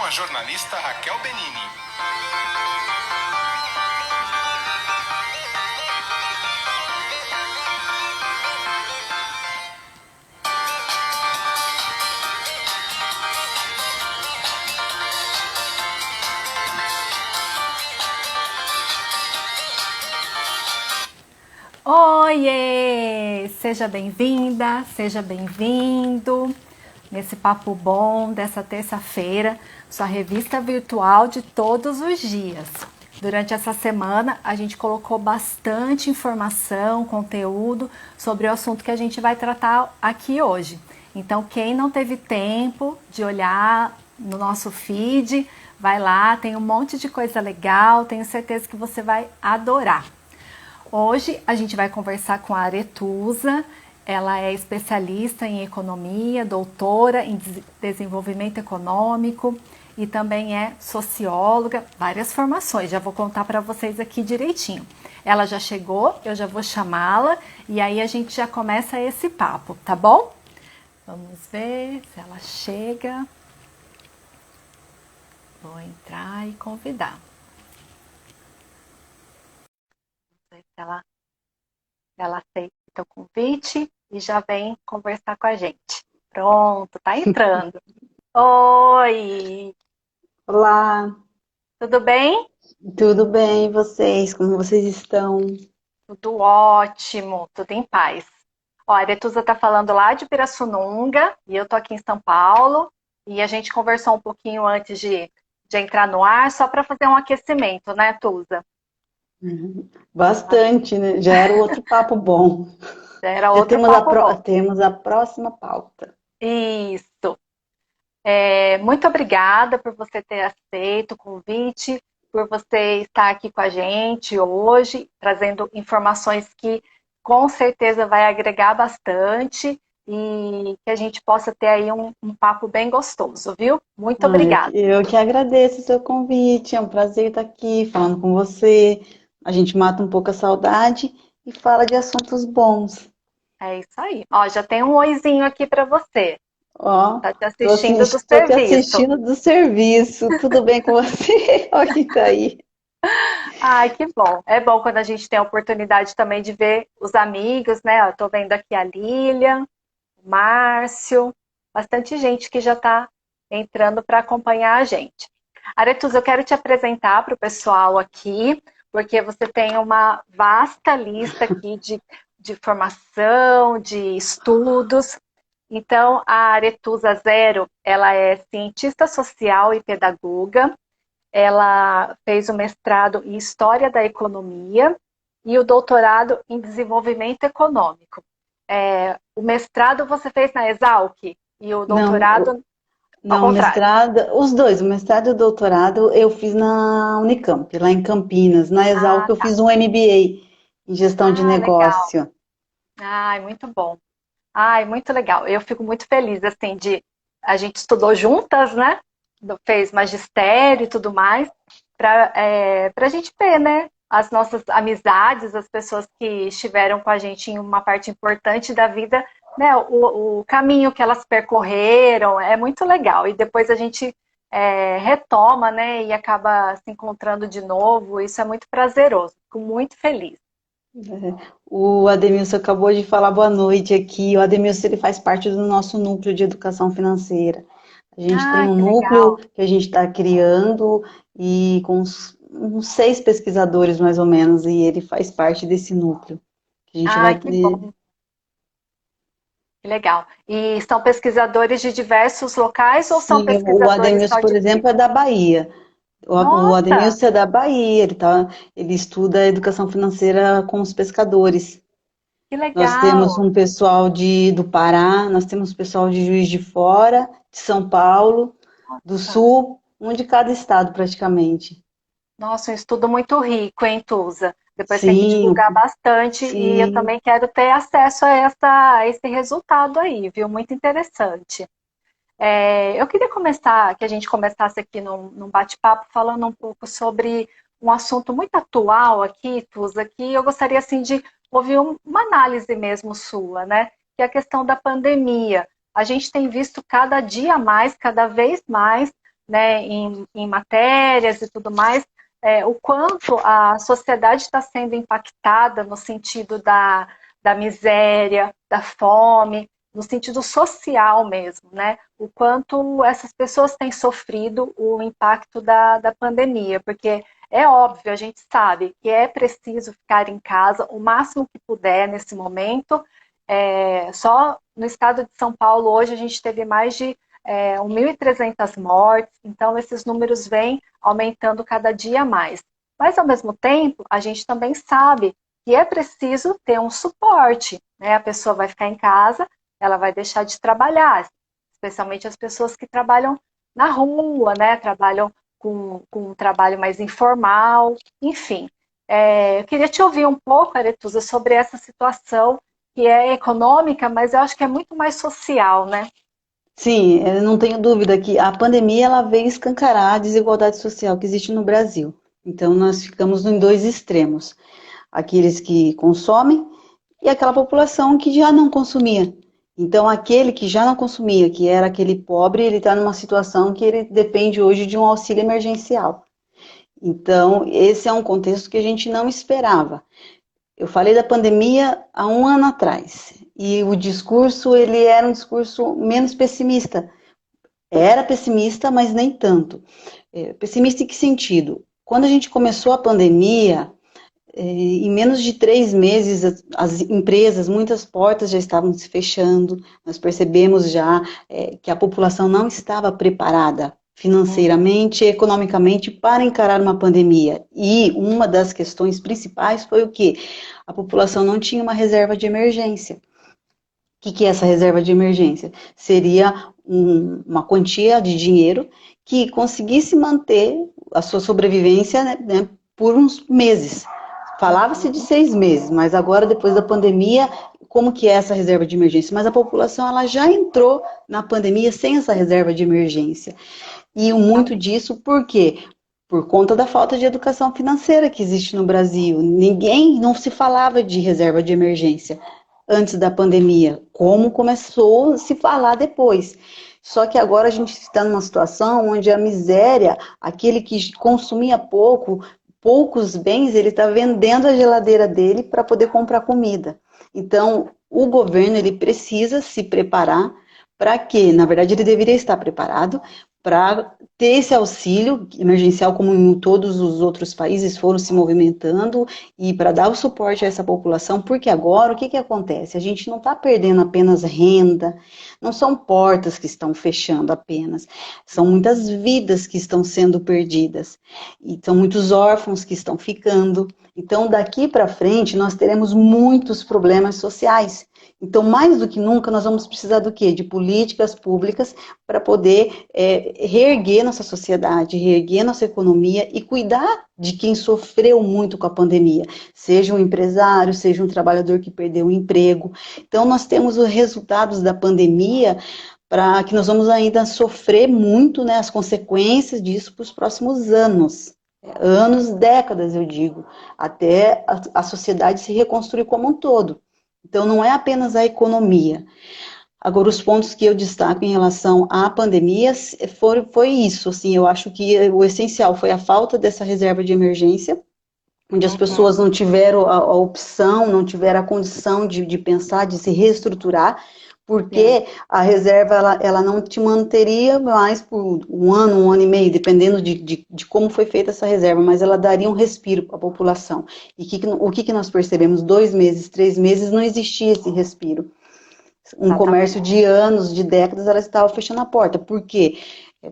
a jornalista Raquel Benini. Oiê! Seja bem-vinda, seja bem-vindo nesse papo bom dessa terça-feira, sua revista virtual de todos os dias. Durante essa semana, a gente colocou bastante informação, conteúdo sobre o assunto que a gente vai tratar aqui hoje. Então, quem não teve tempo de olhar no nosso feed, vai lá, tem um monte de coisa legal, tenho certeza que você vai adorar. Hoje a gente vai conversar com a Aretusa. Ela é especialista em economia, doutora em desenvolvimento econômico e também é socióloga, várias formações. Já vou contar para vocês aqui direitinho. Ela já chegou, eu já vou chamá-la e aí a gente já começa esse papo, tá bom? Vamos ver se ela chega. Vou entrar e convidar. Ela aceita o convite e já vem conversar com a gente. Pronto, tá entrando. Oi, Olá, tudo bem? tudo bem? E vocês? Como vocês estão? Tudo ótimo, tudo em paz. Ó, a Aretusa tá falando lá de Pirassununga e eu tô aqui em São Paulo e a gente conversou um pouquinho antes de entrar no ar, só para fazer um aquecimento, né, Tusa? Bastante, né? Já era outro papo bom. Era Já outro papo bom. temos a próxima pauta. Isso. Muito obrigada por você ter aceito o convite, por você estar aqui com a gente hoje, trazendo informações que com certeza vai agregar bastante e que a gente possa ter aí um papo bem gostoso, viu? Muito obrigada. Eu que agradeço o seu convite, é um prazer estar aqui falando com você. A gente mata um pouco a saudade e fala de assuntos bons. É isso aí. Ó, já tem um oizinho aqui para você. Ó, Tá te assistindo do tô te serviço. assistindo do serviço. Tudo bem com você? Olha quem tá aí. Ai, que bom. É bom quando a gente tem a oportunidade também de ver os amigos, né? Eu tô vendo aqui a Lilian, o Márcio, bastante gente que já está entrando para acompanhar a gente. Aretus, eu quero te apresentar para o pessoal aqui, porque você tem uma vasta lista aqui de formação, de estudos. Então, a Aretusa Zero, ela é cientista social e pedagoga. Ela fez o mestrado em História da Economia e o doutorado em Desenvolvimento Econômico. O mestrado você fez na Exalc e o Não, doutorado ao não, contrário. os dois, o mestrado e o doutorado eu fiz na Unicamp, lá em Campinas. Na Exalc Ah, eu tá. fiz um MBA em gestão de Ah, legal. negócio. Ai, muito bom. Ai, muito legal. Eu fico muito feliz, assim, de... A gente estudou juntas, né? Fez magistério e tudo mais, para a gente ver, né? As nossas amizades, as pessoas que estiveram com a gente em uma parte importante da vida, né? O caminho que elas percorreram é muito legal. E depois a gente retoma, né? E acaba se encontrando de novo. Isso é muito prazeroso. Fico muito feliz. O Ademilson acabou de falar boa noite aqui. O Ademilson ele faz parte do nosso núcleo de educação financeira. A gente tem Ah, um que núcleo legal. que a gente está criando e com uns 6 pesquisadores mais ou menos, e ele faz parte desse núcleo. Que a gente Ah, vai que bom. Que legal. E são pesquisadores de diversos locais ou são Sim, o pesquisadores Ademilson, só por de exemplo, é Minas? da Bahia. O Nossa, Ademilson é da Bahia, ele estuda a educação financeira com os pescadores. que Nós temos legal. um pessoal do Pará, nós temos pessoal de Juiz de Fora, de São Paulo, do Nossa, Sul, um de cada estado praticamente. nossa, um estudo muito rico, hein, Tusa? Depois tem que Sim, divulgar bastante e eu sim. também quero ter acesso a esse resultado aí, viu? Muito interessante. Eu queria que a gente começasse aqui num bate-papo falando um pouco sobre um assunto muito atual aqui, Tusa, que eu gostaria assim de ouvir uma análise mesmo sua, né? Que é a questão da pandemia. A gente tem visto cada dia mais, cada vez mais, né, em matérias e tudo mais, o quanto a sociedade está sendo impactada no sentido da miséria, da fome, no sentido social mesmo, né? O quanto essas pessoas têm sofrido o impacto da pandemia, porque é óbvio, a gente sabe que é preciso ficar em casa o máximo que puder nesse momento. Só no estado de São Paulo hoje a gente teve mais de 1.300 mortes, então esses números vêm aumentando cada dia mais. Mas, ao mesmo tempo, a gente também sabe que é preciso ter um suporte, né? A pessoa vai ficar em casa, ela vai deixar de trabalhar, especialmente as pessoas que trabalham na rua, né? Trabalham com um trabalho mais informal, enfim. Eu queria te ouvir um pouco, Aretusa, sobre essa situação que é econômica, mas eu acho que é muito mais social, né? Sim, eu não tenho dúvida que a pandemia ela veio escancarar a desigualdade social que existe no Brasil. Então, nós ficamos em dois extremos: aqueles que consomem e aquela população que já não consumia. Então, aquele que já não consumia, que era aquele pobre, ele está numa situação que ele depende hoje de um auxílio emergencial. Então, esse é um contexto que a gente não esperava. Eu falei da pandemia há um ano atrás, e o discurso, ele era um discurso menos pessimista. Era pessimista, mas nem tanto. Pessimista em que sentido? Quando a gente começou a pandemia, em menos de 3 meses, as empresas, muitas portas já estavam se fechando, nós percebemos já que a população não estava preparada financeiramente e economicamente para encarar uma pandemia. E uma das questões principais foi o quê? A população não tinha uma reserva de emergência. O que é essa reserva de emergência? Seria uma quantia de dinheiro que conseguisse manter a sua sobrevivência, né, por uns meses. Falava-se de 6 meses, mas agora, depois da pandemia, como que é essa reserva de emergência? Mas a população ela já entrou na pandemia sem essa reserva de emergência. E muito disso, por quê? Por conta da falta de educação financeira que existe no Brasil. Não se falava de reserva de emergência antes da pandemia, como começou a se falar depois. Só que agora a gente está numa situação onde a miséria, aquele que consumia poucos bens, ele está vendendo a geladeira dele para poder comprar comida. Então, o governo ele precisa se preparar para quê? Na verdade, ele deveria estar preparado para ter esse auxílio emergencial, como em todos os outros países foram se movimentando, e para dar o suporte a essa população, porque agora o que acontece? A gente não está perdendo apenas renda, não são portas que estão fechando apenas, são muitas vidas que estão sendo perdidas, e são muitos órfãos que estão ficando. Então, daqui para frente, nós teremos muitos problemas sociais. Então, mais do que nunca, nós vamos precisar do quê? De políticas públicas para poder reerguer nossa sociedade, reerguer nossa economia e cuidar de quem sofreu muito com a pandemia, seja um empresário, seja um trabalhador que perdeu o emprego. Então, nós temos os resultados da pandemia para que nós vamos ainda sofrer muito, né, as consequências disso para os próximos anos. Anos, décadas, eu digo, até a sociedade se reconstruir como um todo. Então, não é apenas a economia. Agora, os pontos que eu destaco em relação à pandemia foi isso, assim, eu acho que o essencial foi a falta dessa reserva de emergência, onde as pessoas não tiveram a opção, não tiveram a condição de pensar, de se reestruturar, porque a reserva, ela não te manteria mais por um ano e meio, dependendo de como foi feita essa reserva, mas ela daria um respiro para a população. E o que nós percebemos? 2 meses, 3 meses, não existia esse respiro. Um comércio de anos, de décadas, ela estava fechando a porta. Por quê?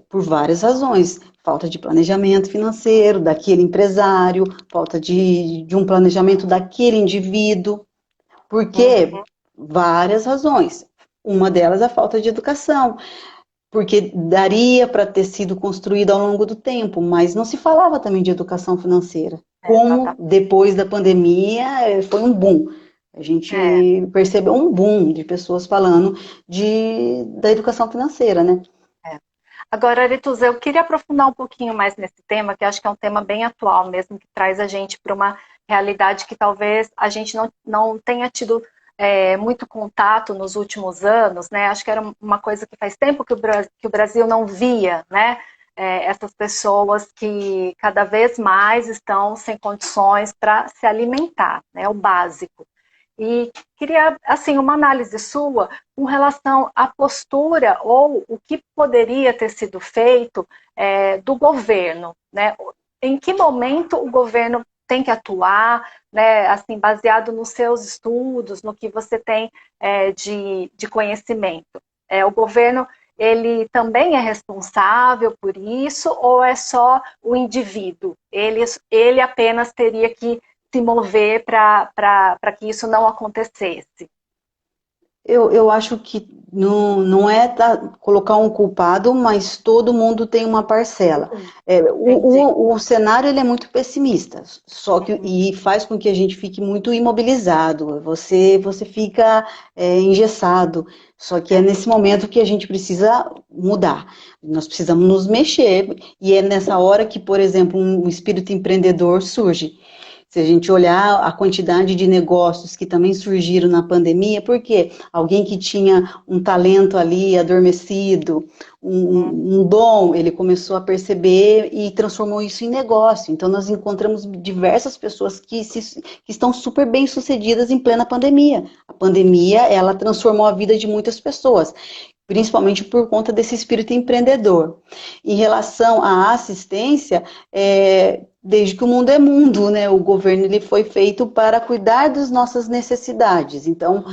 Por várias razões. Falta de planejamento financeiro daquele empresário, falta de um planejamento daquele indivíduo. Por quê? Várias razões. Uma delas é a falta de educação, porque daria para ter sido construído ao longo do tempo, mas não se falava também de educação financeira. Como depois da pandemia foi um boom. A gente percebeu um boom de pessoas falando da educação financeira, né? Agora, Aretuza, eu queria aprofundar um pouquinho mais nesse tema, que acho que é um tema bem atual mesmo, que traz a gente para uma realidade que talvez a gente não tenha tido muito contato nos últimos anos, né? Acho que era uma coisa que faz tempo que o Brasil não via, né? essas pessoas que cada vez mais estão sem condições para se alimentar, né, o básico. E queria, assim, uma análise sua com relação à postura ou o que poderia ter sido feito do governo, né? Em que momento o governo tem que atuar, né? Assim, baseado nos seus estudos, no que você tem de conhecimento. O governo, ele também é responsável por isso ou é só o indivíduo? Ele apenas teria que se mover para que isso não acontecesse? Eu acho que não é colocar um culpado, mas todo mundo tem uma parcela. O cenário ele é muito pessimista, só que e faz com que a gente fique muito imobilizado. Você fica engessado. Só que é nesse momento que a gente precisa mudar. Nós precisamos nos mexer e é nessa hora que, por exemplo, um espírito empreendedor surge. Se a gente olhar a quantidade de negócios que também surgiram na pandemia, porque alguém que tinha um talento ali adormecido, um dom, ele começou a perceber e transformou isso em negócio. Então, nós encontramos diversas pessoas que estão super bem sucedidas em plena pandemia. A pandemia, ela transformou a vida de muitas pessoas, principalmente por conta desse espírito empreendedor. Em relação à assistência, desde que o mundo é mundo, né? O governo ele foi feito para cuidar das nossas necessidades. Então,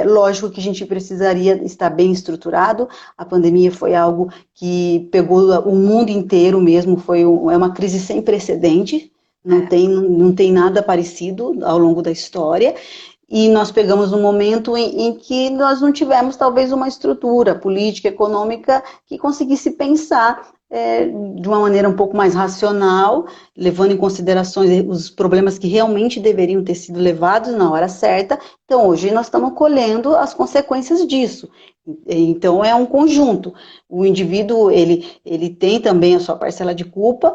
lógico que a gente precisaria estar bem estruturado. A pandemia foi algo que pegou o mundo inteiro mesmo, é uma crise sem precedente. Não tem nada parecido ao longo da história. E nós pegamos um momento em que nós não tivemos, talvez, uma estrutura política, econômica, que conseguisse pensar de uma maneira um pouco mais racional, levando em consideração os problemas que realmente deveriam ter sido levados na hora certa. Então, hoje nós estamos colhendo as consequências disso. Então, é um conjunto. O indivíduo, ele tem também a sua parcela de culpa,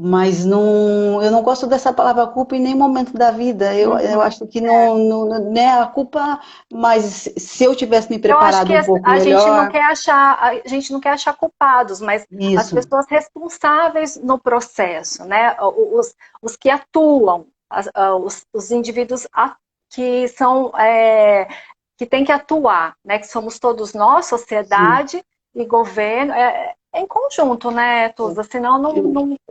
mas eu não gosto dessa palavra culpa em nenhum momento da vida. Eu acho que não é a culpa, mas se eu tivesse me preparado um pouco melhor... A gente não quer achar culpados, mas as pessoas responsáveis no processo, né? Os que atuam, os indivíduos que são... que tem que atuar, né? Que somos todos nós, sociedade e governo... em conjunto, né, Tusa? Senão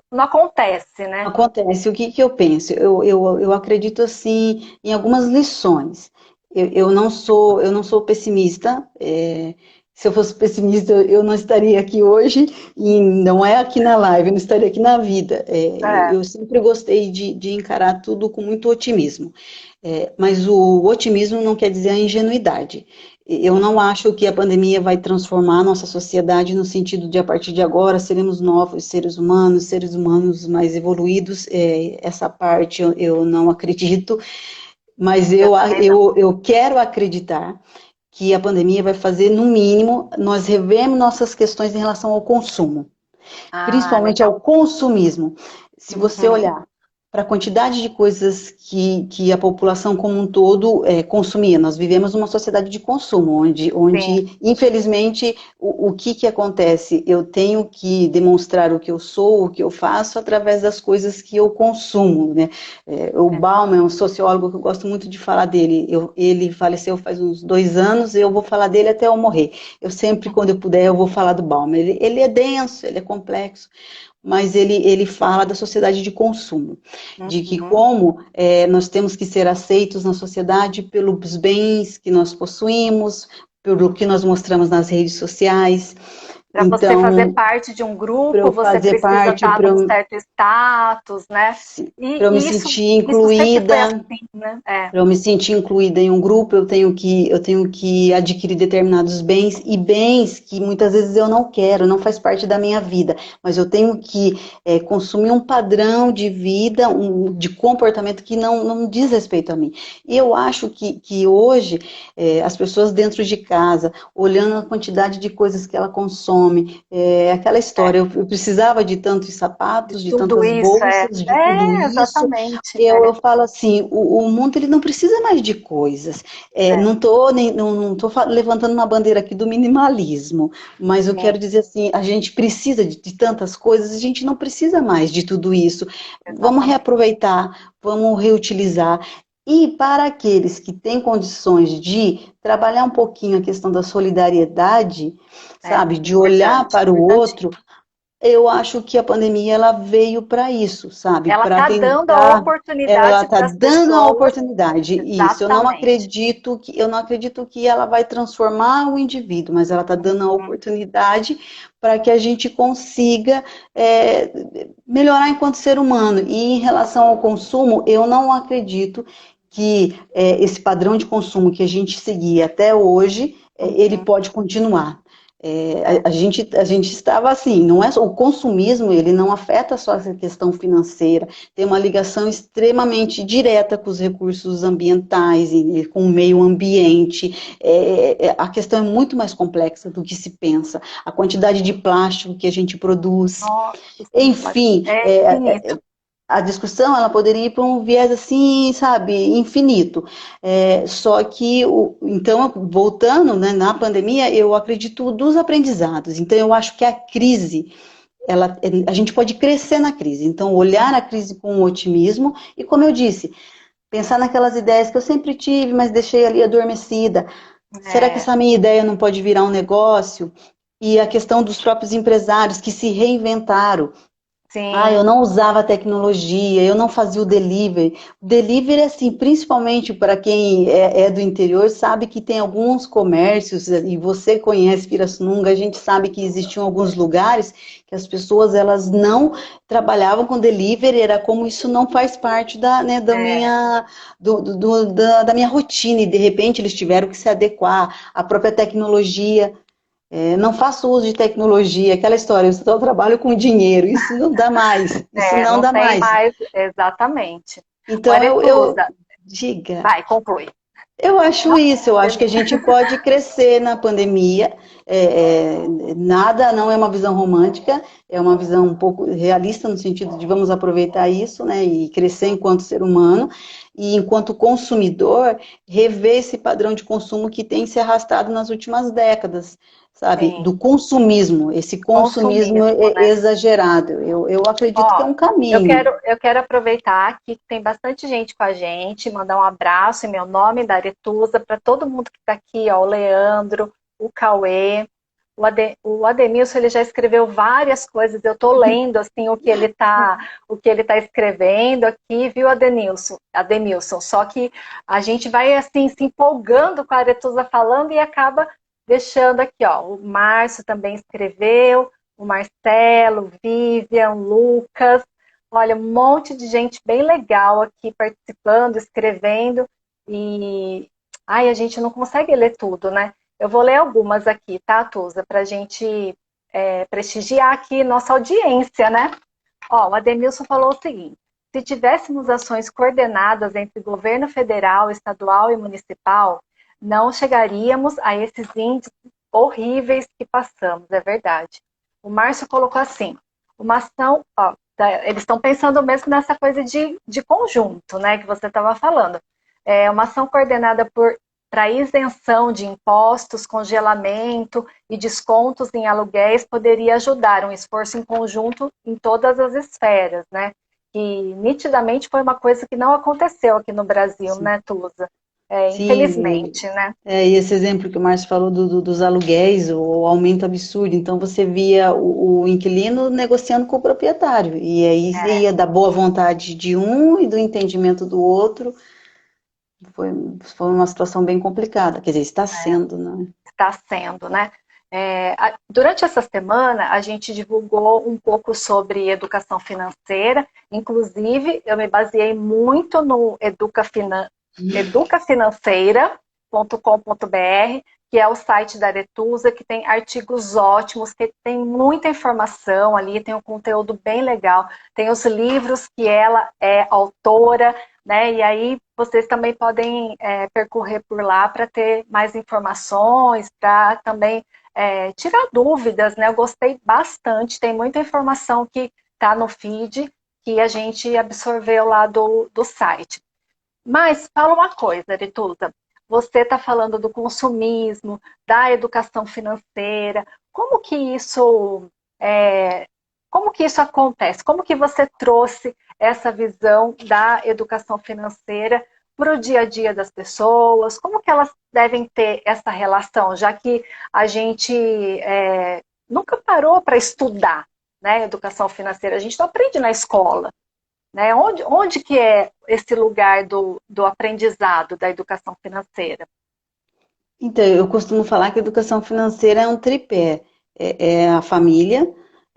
não acontece, né? Acontece. O que eu penso? Eu acredito, assim, em algumas lições. Eu não sou pessimista. Se eu fosse pessimista, eu não estaria aqui hoje, e não é aqui na live, eu não estaria aqui na vida. Eu sempre gostei de encarar tudo com muito otimismo. Mas o otimismo não quer dizer a ingenuidade. Eu não acho que a pandemia vai transformar a nossa sociedade no sentido de, a partir de agora, seremos novos seres humanos mais evoluídos. Essa parte eu não acredito, mas eu quero acreditar que a pandemia vai fazer, no mínimo, nós revemos nossas questões em relação ao consumo, principalmente ao consumismo. Se você olhar para a quantidade de coisas que a população como um todo consumia. Nós vivemos numa sociedade de consumo, onde infelizmente, o que acontece? Eu tenho que demonstrar o que eu sou, o que eu faço, através das coisas que eu consumo, né? O Bauman é um sociólogo que eu gosto muito de falar dele. Ele faleceu faz uns 2 anos, e eu vou falar dele até eu morrer. Eu sempre, quando eu puder, eu vou falar do Bauman. Ele é denso, ele é complexo, mas ele fala da sociedade de consumo, de que como nós temos que ser aceitos na sociedade pelos bens que nós possuímos, pelo que nós mostramos nas redes sociais. Para você fazer parte de um grupo, você precisa estar num certo status, né? Para eu me sentir incluída, assim, né? Para eu me sentir incluída em um grupo, eu tenho que adquirir determinados bens, e bens que muitas vezes eu não quero, não faz parte da minha vida, mas eu tenho que consumir um padrão de vida, de comportamento que não diz respeito a mim. E eu acho que hoje, as pessoas dentro de casa, olhando a quantidade de coisas que ela consome, consome. É aquela história, eu precisava de tantos sapatos, de Tudo tantas isso é, bolsas, de tudo isso. exatamente. Eu falo assim, o mundo ele não precisa mais de coisas. É, Não tô levantando uma bandeira aqui do minimalismo, mas eu sim, quero dizer assim, a gente precisa de tantas coisas, a gente não precisa mais de tudo isso. Vamos exatamente. reaproveitar, vamos reutilizar. E para aqueles que têm condições de trabalhar um pouquinho a questão da solidariedade, É, sabe, de olhar importante, para o outro, importantíssimo. eu acho que a pandemia ela veio para isso, sabe? Ela Para está dando a tentar, ela oportunidade está para as dando a pessoas, oportunidade. Isso, exatamente. eu não acredito que ela vai transformar o indivíduo, mas ela está dando a Uhum. oportunidade para que a gente consiga melhorar enquanto ser humano. E em relação ao consumo, eu não acredito que esse padrão de consumo que a gente seguia até hoje, ele Uhum. pode continuar. É, A gente estava assim, não é só, o consumismo, ele não afeta só essa questão financeira, tem uma ligação extremamente direta com os recursos ambientais, e com o meio ambiente. A questão é muito mais complexa do que se pensa. A quantidade de plástico que a gente produz, nossa, sim, enfim, é infinito. a discussão ela poderia ir para um viés assim, sabe, infinito. Só que, então, voltando, né, na pandemia, eu acredito dos aprendizados. Então, eu acho que a crise, a gente pode crescer na crise. Então, olhar a crise com otimismo e, como eu disse, pensar naquelas ideias que eu sempre tive, mas deixei ali adormecida. Será que É, essa minha ideia não pode virar um negócio? E a questão dos próprios empresários que se reinventaram. Eu sim, não usava tecnologia, eu não fazia o delivery. O delivery, assim, principalmente para quem é do interior, sabe que tem alguns comércios, e você conhece Pirassununga, a gente sabe que existiam alguns lugares que as pessoas elas não trabalhavam com delivery, era como isso não faz parte é, da minha rotina, e de repente eles tiveram que se adequar à própria tecnologia. Não faço uso de tecnologia, aquela história, eu só trabalho com dinheiro, isso não dá mais, isso não não dá tem mais. mais, exatamente. O Então Aretusa, diga, vai, conclui. eu acho Não, isso, eu acho que a gente pode crescer na pandemia. Nada não é uma visão romântica, é uma visão um pouco realista no sentido de vamos aproveitar isso, né, e crescer enquanto ser humano e enquanto consumidor rever esse padrão de consumo que tem se arrastado nas últimas décadas, sabe, sim, do consumismo, esse consumismo consumismo, né? exagerado. Eu acredito que é Ó, um caminho. eu quero aproveitar aqui que tem bastante gente com a gente, mandar um abraço em meu nome, da Aretusa, para todo mundo que está aqui, ó, o Leandro, o Cauê, o Ademilson, ele já escreveu várias coisas, eu estou lendo assim o que ele tá escrevendo aqui, viu, Ademilson, só que a gente vai assim se empolgando com a Aretusa falando e acaba deixando aqui, ó, o Márcio também escreveu, o Marcelo, o Vivian, o Lucas, olha, um monte de gente bem legal aqui participando, escrevendo, e ai, a gente não consegue ler tudo, né? Eu vou ler algumas aqui, tá, Tusa, para a gente prestigiar aqui nossa audiência, né? Ó, o Ademilson falou o seguinte: se tivéssemos ações coordenadas entre governo federal, estadual e municipal, não chegaríamos a esses índices horríveis que passamos, é verdade. O Márcio colocou assim: uma ação, ó, eles estão pensando mesmo nessa coisa de conjunto, né, que você estava falando. Uma ação coordenada para isenção de impostos, congelamento e descontos em aluguéis poderia ajudar um esforço em conjunto em todas as esferas, né? E nitidamente foi uma coisa que não aconteceu aqui no Brasil, né, Tusa? Sim, Infelizmente, né? e esse exemplo que o Márcio falou dos aluguéis, o aumento absurdo, então você via o inquilino negociando com o proprietário, e aí ia da boa vontade de um e do entendimento do outro, foi, foi uma situação bem complicada, quer dizer, está sendo, né? Está sendo, né? Durante essa semana, a gente divulgou um pouco sobre educação financeira, inclusive eu me baseei muito no educafinanceira.com.br, que é o site da Aretusa, que tem artigos ótimos, que tem muita informação ali, tem um conteúdo bem legal, tem os livros que ela é autora, né? E aí vocês também podem percorrer por lá para ter mais informações, para também tirar dúvidas, né? Eu gostei bastante, tem muita informação que está no feed que a gente absorveu lá do site. Mas fala uma coisa, Arituza, você está falando do consumismo, da educação financeira, como que é, como que isso acontece? Como que você trouxe essa visão da educação financeira para o dia a dia das pessoas? Como que elas devem ter essa relação, já que a gente nunca parou para estudar, né, educação financeira? A gente não aprende na escola, né? Onde que é esse lugar do aprendizado da educação financeira? Então, eu costumo falar que a educação financeira é um tripé. É a família,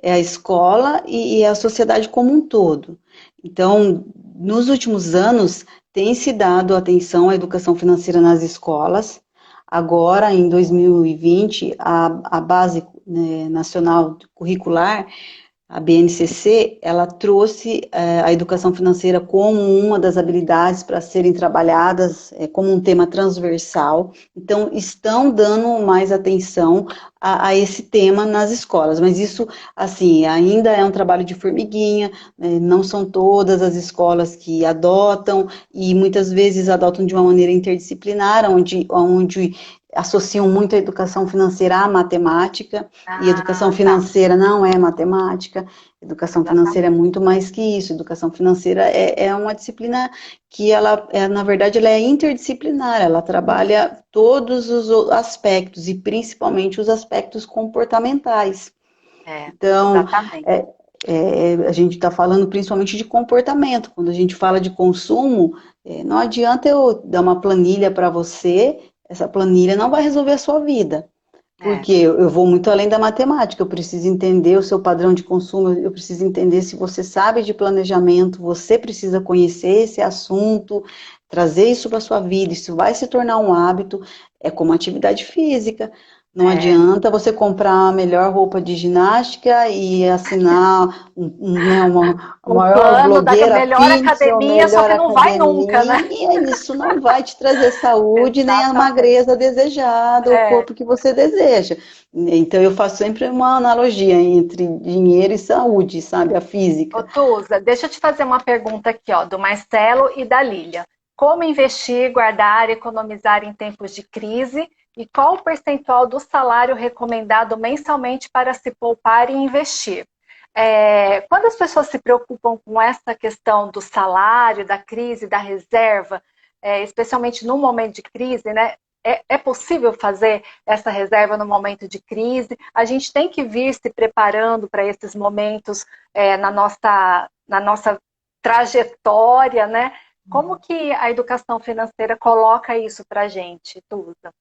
é a escola e é a sociedade como um todo. Então, nos últimos anos, tem se dado atenção à educação financeira nas escolas. Agora, em 2020, a Base, né, Nacional Curricular, a BNCC, ela trouxe a educação financeira como uma das habilidades para serem trabalhadas, como um tema transversal. Então, estão dando mais atenção a esse tema nas escolas. Mas isso, assim, ainda é um trabalho de formiguinha, né? Não são todas as escolas que adotam, e muitas vezes adotam de uma maneira interdisciplinar, onde associam muito a educação financeira à matemática, e educação Tá. financeira não é matemática, educação financeira é muito mais que isso, educação financeira é uma disciplina que na verdade, ela é interdisciplinar, ela trabalha todos os aspectos, e principalmente os aspectos comportamentais. Então, Exatamente. a gente está falando principalmente de comportamento. Quando a gente fala de consumo, não adianta eu dar uma planilha para você, essa planilha não vai resolver a sua vida. Porque eu vou muito além da matemática, eu preciso entender o seu padrão de consumo, eu preciso entender se você sabe de planejamento, você precisa conhecer esse assunto, trazer isso para a sua vida, isso vai se tornar um hábito, é como atividade física. Não adianta você comprar a melhor roupa de ginástica e assinar né, a Um maior plano da blogueira melhor fit, ou academia, só melhor que não vai nunca, né? academia, isso não vai te trazer saúde nem a Exatamente. magreza desejada, o corpo que você deseja. Então eu faço sempre uma analogia entre dinheiro e saúde, sabe, a Ô, física. Tuza, deixa eu te fazer uma pergunta aqui, ó, do Marcelo e da Lília. Como investir, guardar e economizar em tempos de crise? E qual o percentual do salário recomendado mensalmente para se poupar e investir? Quando as pessoas se preocupam com essa questão do salário, da crise, da reserva, especialmente no momento de crise, né? É possível fazer essa reserva no momento de crise? A gente tem que vir se preparando para esses momentos na nossa trajetória, né? Como que a educação financeira coloca isso para a gente, Tusa?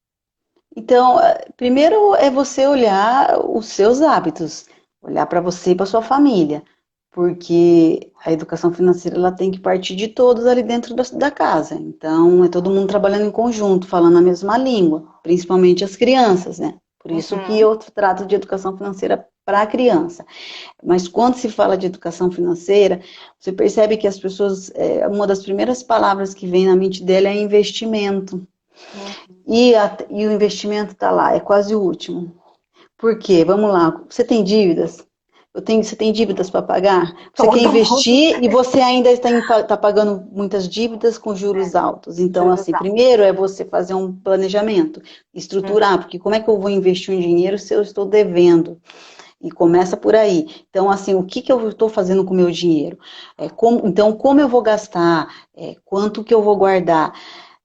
Então, primeiro é você olhar os seus hábitos, olhar para você e para sua família, porque a educação financeira ela tem que partir de todos ali dentro da casa. Então, é todo mundo trabalhando em conjunto, falando a mesma língua, principalmente as crianças, né? Por isso que eu trato de educação financeira para a criança. Mas quando se fala de educação financeira, você percebe que as pessoas, uma das primeiras palavras que vem na mente dela é investimento. E o investimento está lá, é quase o último. Por quê? Vamos lá, você tem dívidas? Você tem dívidas para pagar? Você quer Todo mundo investir e você ainda está pagando muitas dívidas com juros altos. Então, juros assim, primeiro é você fazer um planejamento, estruturar, porque como é que eu vou investir um dinheiro se eu estou devendo? E começa por aí. Então, assim, o que eu estou fazendo com o meu dinheiro? Então, como eu vou gastar? Quanto que eu vou guardar?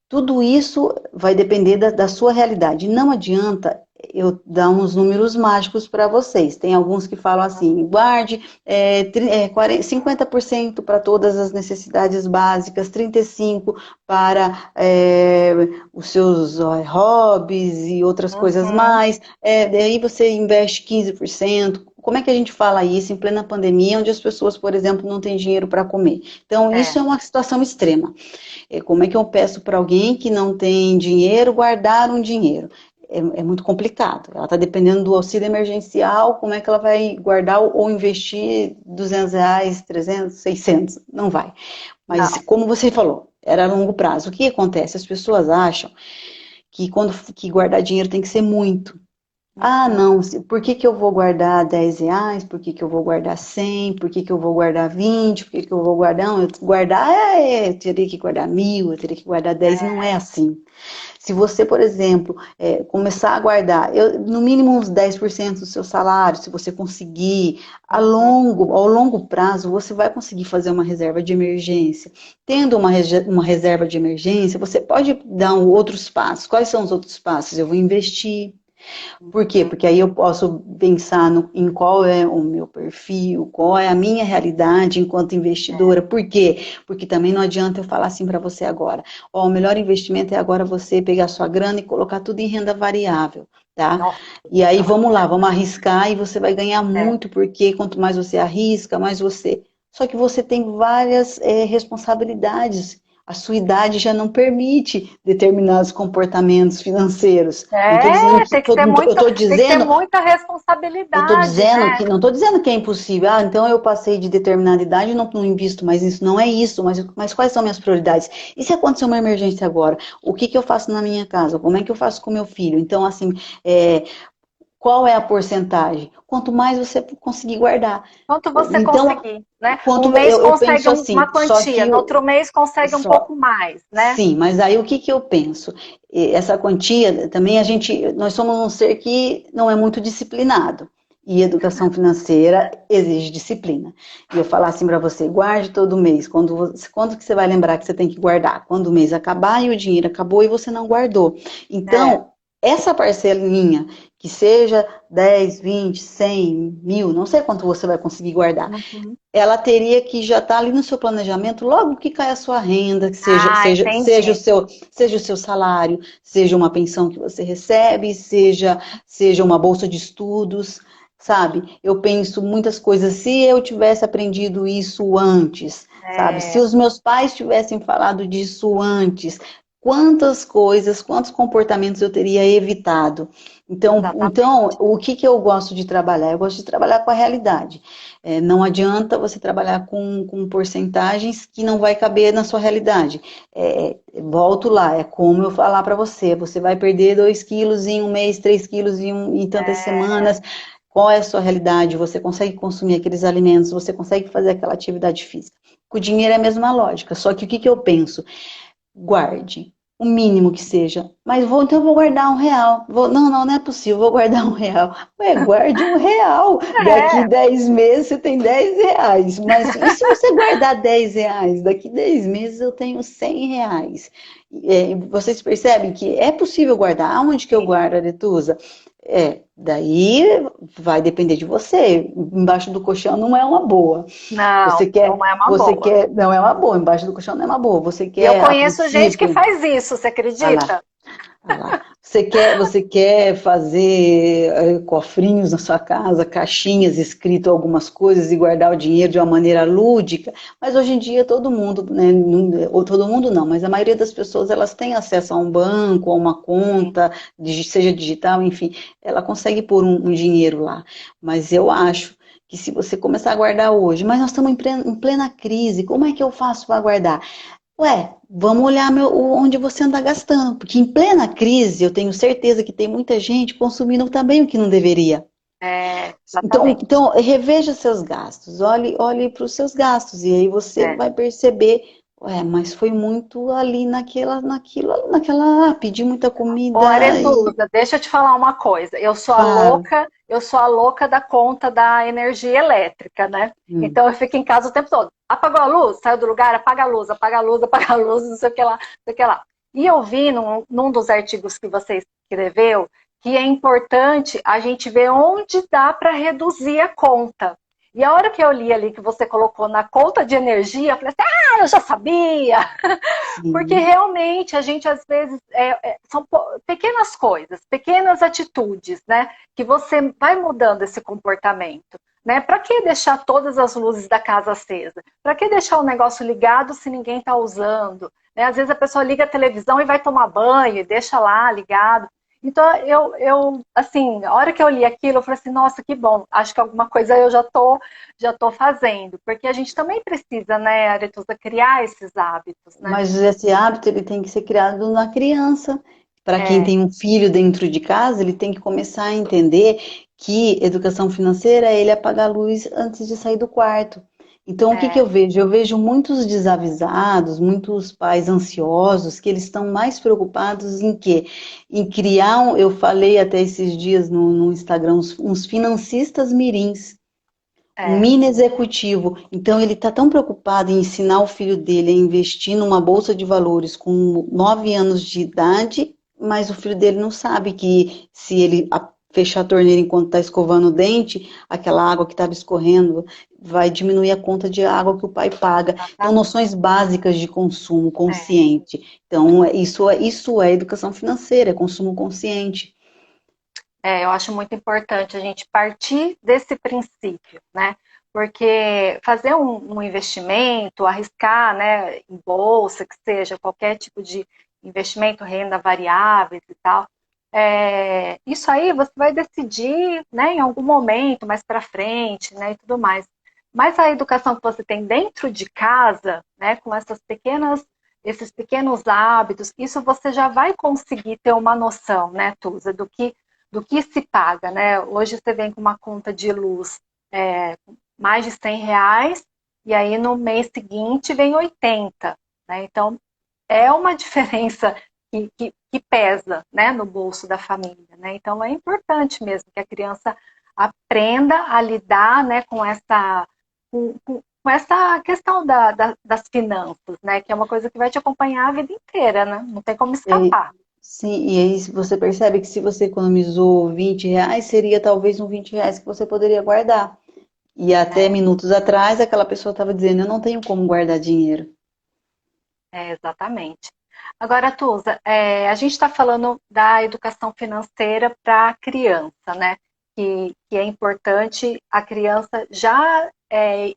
Tudo isso vai depender da sua realidade. Não adianta eu dar uns números mágicos para vocês. Tem alguns que falam assim, guarde 50% para todas as necessidades básicas, 35% para os seus hobbies e outras coisas mais. Daí você investe 15%. Como é que a gente fala isso em plena pandemia, onde as pessoas, por exemplo, não têm dinheiro para comer? Então, isso é uma situação extrema. Como é que eu peço para alguém que não tem dinheiro guardar um dinheiro? É muito complicado. Ela está dependendo do auxílio emergencial, como é que ela vai guardar ou investir R$ 200, 300, 600? Não vai. Mas, como você falou, era a longo prazo. O que acontece? As pessoas acham que guardar dinheiro tem que ser muito. Ah, não, por que que eu vou guardar R$ 10? Por que que eu vou guardar 100? Por que que eu vou guardar 20? Por que que eu vou guardar? Não, eu teria que guardar 1.000, eu teria que guardar 10. Não é assim. Se você, por exemplo, começar a guardar, no mínimo uns 10% do seu salário, se você conseguir, Uhum. ao longo prazo, você vai conseguir fazer uma reserva de emergência. Tendo uma reserva de emergência, você pode dar outros passos. Quais são os outros passos? Eu vou investir. Por quê? Porque aí eu posso pensar em qual é o meu perfil, qual é a minha realidade enquanto investidora. Por quê? Porque também não adianta eu falar assim para você agora. Ó, o melhor investimento é agora você pegar sua grana e colocar tudo em renda variável, tá? Nossa, E aí não. vamos lá, vamos arriscar e você vai ganhar É. muito, porque quanto mais você arrisca, mais você. Só que você tem várias responsabilidades. A sua idade já não permite determinados comportamentos financeiros. Não estou dizendo É, que eu estou tem que ter dizendo, muita responsabilidade, né? não estou dizendo que é impossível. Ah, então eu passei de determinada idade e não invisto mais nisso. Não é isso, mas quais são minhas prioridades? E se acontecer uma emergência agora? O que que eu faço na minha casa? Como é que eu faço com meu filho? Então, assim, é, qual é a porcentagem? Quanto mais você conseguir guardar. Quanto você Então, conseguir, né? Um quanto mês eu consegue penso uma assim, só quantia, que no outro mês consegue um só pouco mais, né? sim, mas aí o que que eu penso? Essa quantia também nós somos um ser que não é muito disciplinado. E educação financeira exige disciplina. E eu falar assim para você, guarde todo mês. Quando que você vai lembrar que você tem que guardar? Quando o mês acabar e o dinheiro acabou e você não guardou. É. Então, essa parcelinha, que seja 10, 20, 100, 1.000, não sei quanto você vai conseguir guardar, Uhum. ela teria que já estar ali no seu planejamento, logo que cai a sua renda, que Ah, entendi. seja o seu salário, seja uma pensão que você recebe, seja uma bolsa de estudos, sabe? Eu penso muitas coisas, se eu tivesse aprendido isso antes, sabe? Se É, os meus pais tivessem falado disso antes, quantas coisas, quantos comportamentos eu teria evitado. Então, exatamente. o que que eu gosto de trabalhar? Eu gosto de trabalhar com a realidade. Não adianta você trabalhar com porcentagens que não vai caber na sua realidade. Volto lá, é como eu falar para você, você vai perder 2 quilos em um mês, 3 quilos em tantas É, semanas. Qual é a sua realidade? Você consegue consumir aqueles alimentos? Você consegue fazer aquela atividade física? Com o dinheiro é a mesma lógica, só que o que que eu penso? Guarde, o mínimo que seja. Mas então eu vou guardar R$ 1. Não é possível, vou guardar R$ 1. Ué, guarde R$ 1. Daqui é, 10 meses você tem R$ 10. Mas e se você guardar R$ 10? Daqui 10 meses eu tenho R$ 100. Vocês percebem que é possível guardar. Aonde que eu sim. guardo, Aretusa? Daí vai depender de você. Embaixo do colchão não é uma boa. Não, não é uma boa. Não é uma boa, embaixo do colchão não é uma boa. Você E eu quer, a conheço gente que princípio, faz isso, você ah lá, acredita? ah lá. Você quer fazer cofrinhos na sua casa, caixinhas, escrito algumas coisas e guardar o dinheiro de uma maneira lúdica, mas hoje em dia todo mundo, né, ou todo mundo não, mas a maioria das pessoas elas têm acesso a um banco, a uma Sim. conta, seja digital, enfim, ela consegue pôr um dinheiro lá. Mas eu acho que se você começar a guardar hoje, mas nós estamos em plena crise, como é que eu faço para guardar? Ué, vamos olhar onde você anda gastando, porque em plena crise eu tenho certeza que tem muita gente consumindo também o que não deveria. É, Então, exatamente. reveja seus gastos, olhe para os seus gastos, e aí você É. vai perceber, ué, mas foi muito ali pedi muita Ô, comida e Aretusa, deixa eu te falar uma coisa. fala. Eu sou a louca da conta da energia elétrica, né? Hum, Então eu fico em casa o tempo todo. Apagou a luz, saiu do lugar, apaga a luz, apaga a luz, apaga a luz, não sei o que lá, não sei o que lá. E eu vi num dos artigos que você escreveu que é importante a gente ver onde dá para reduzir a conta. E a hora que eu li ali que você colocou na conta de energia, eu falei assim, eu já sabia. Porque sim. realmente a gente às vezes são pequenas coisas, pequenas atitudes, né? Que você vai mudando esse comportamento. Né? Para que deixar todas as luzes da casa acesa? Para que deixar o negócio ligado se ninguém está usando? Né? Às vezes a pessoa liga a televisão e vai tomar banho e deixa lá ligado. Então, assim, a hora que eu li aquilo, eu falei assim, nossa, que bom, acho que alguma coisa eu já tô fazendo, porque a gente também precisa, né, Aretusa, criar esses hábitos, né? Mas esse hábito ele tem que ser criado na criança. Para quem tem um filho dentro de casa, ele tem que começar a entender que educação financeira é ele apagar a luz antes de sair do quarto. Então, o que que é, eu vejo? Eu vejo muitos desavisados, muitos pais ansiosos, que eles estão mais preocupados em quê? Em criar, eu falei até esses dias no Instagram, uns financistas mirins, um é, mini executivo. Então, ele está tão preocupado em ensinar o filho dele a investir numa bolsa de valores com 9 anos de idade, mas o filho dele não sabe que se ele fechar a torneira enquanto está escovando o dente, aquela água que estava escorrendo vai diminuir a conta de água que o pai paga. Então, exatamente. noções básicas de consumo É. consciente. Então, isso é educação financeira, é consumo consciente. Eu acho muito importante a gente partir desse princípio, né? Porque fazer um investimento, arriscar, né, em bolsa, que seja qualquer tipo de investimento, renda variáveis e tal, isso aí você vai decidir, né, em algum momento mais para frente, né, e tudo mais. Mas a educação que você tem dentro de casa, né, com esses pequenos hábitos, isso você já vai conseguir ter uma noção, né, Tusa, do que se paga, né? Hoje você vem com uma conta de luz mais de R$ 100, e aí no mês seguinte vem 80, né? Então é uma diferença que pesa, né, no bolso da família, né? Então é importante mesmo que a criança aprenda a lidar, né, com essa questão das finanças, né? Que é uma coisa que vai te acompanhar a vida inteira, né? Não tem como É, escapar. sim, e aí você percebe que se você economizou R$ 20, seria talvez um R$ 20 que você poderia guardar. E até É, minutos atrás, aquela pessoa estava dizendo, eu não tenho como guardar dinheiro. exatamente. Agora, Tusa, a gente está falando da educação financeira para a criança, né? Que é importante a criança já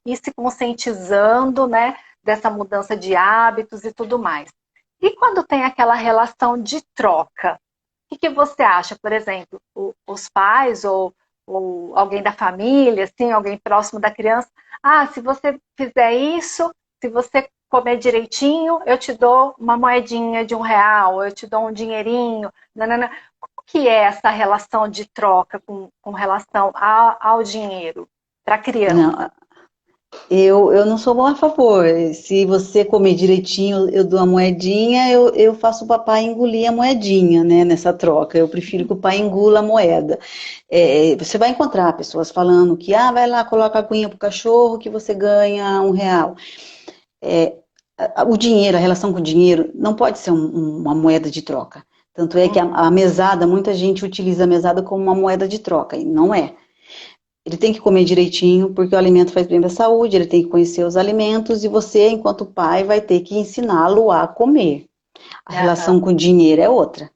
ir se conscientizando, né? Dessa mudança de hábitos e tudo mais. E quando tem aquela relação de troca, o que você acha? Por exemplo, os pais ou alguém da família, assim, alguém próximo da criança, se você fizer isso, se você comer direitinho, eu te dou uma moedinha de R$ 1, eu te dou um dinheirinho. Nanana. Como que é essa relação de troca com relação ao dinheiro para a criança? Não, eu não sou bom a favor. Se você comer direitinho, eu dou a moedinha, eu faço o papai engolir a moedinha, né, nessa troca. Eu prefiro que o pai engula a moeda. Você vai encontrar pessoas falando que, vai lá, coloca a aguinha pro cachorro que você ganha R$ 1. O dinheiro, a relação com o dinheiro, não pode ser uma moeda de troca. Tanto é que a mesada, muita gente utiliza a mesada como uma moeda de troca, e não é. Ele tem que comer direitinho, porque o alimento faz bem para a saúde, ele tem que conhecer os alimentos, e você, enquanto pai, vai ter que ensiná-lo a comer. A Aham. relação com o dinheiro é outra.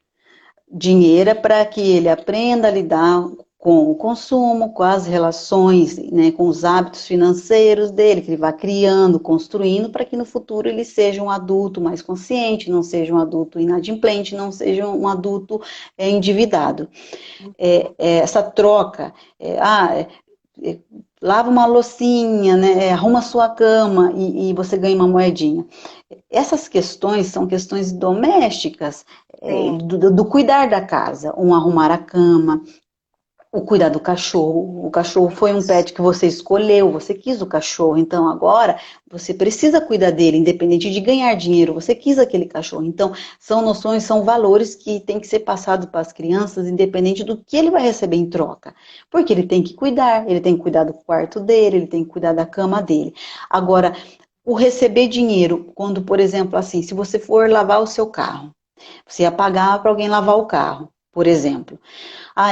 Dinheiro é para que ele aprenda a lidar com o consumo, com as relações, né, com os hábitos financeiros dele, que ele vai criando, construindo, para que no futuro ele seja um adulto mais consciente, não seja um adulto inadimplente, não seja um adulto endividado. Essa troca, lava uma loucinha, né, arruma a sua cama e você ganha uma moedinha. Essas questões são questões domésticas, Sim. do cuidar da casa, um arrumar a cama, o cuidar do cachorro. O cachorro foi um Isso. pet que você escolheu, você quis o cachorro, então agora você precisa cuidar dele, independente de ganhar dinheiro, você quis aquele cachorro. Então, são noções, são valores que tem que ser passados para as crianças, independente do que ele vai receber em troca. Porque ele tem que cuidar, ele tem que cuidar do quarto dele, ele tem que cuidar da cama dele. Agora, o receber dinheiro, quando, por exemplo, assim, se você for lavar o seu carro, você ia pagar para alguém lavar o carro, por exemplo.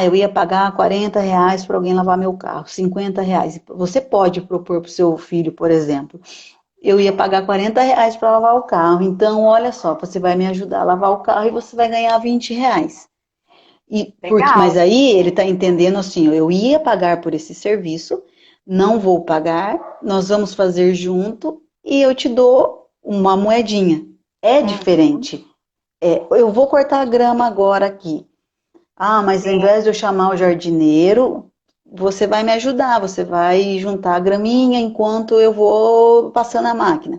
Eu ia pagar R$ 40 para alguém lavar meu carro, R$ 50. Você pode propor para o seu filho, por exemplo, eu ia pagar R$ 40 para lavar o carro. Então, olha só, você vai me ajudar a lavar o carro e você vai ganhar R$ 20. Mas Legal. aí ele está entendendo assim, eu ia pagar por esse serviço, não vou pagar, nós vamos fazer junto e eu te dou uma moedinha. É Uhum. diferente. Eu vou cortar a grama agora aqui. Mas ao Sim. invés de eu chamar o jardineiro, você vai me ajudar, você vai juntar a graminha enquanto eu vou passando a máquina.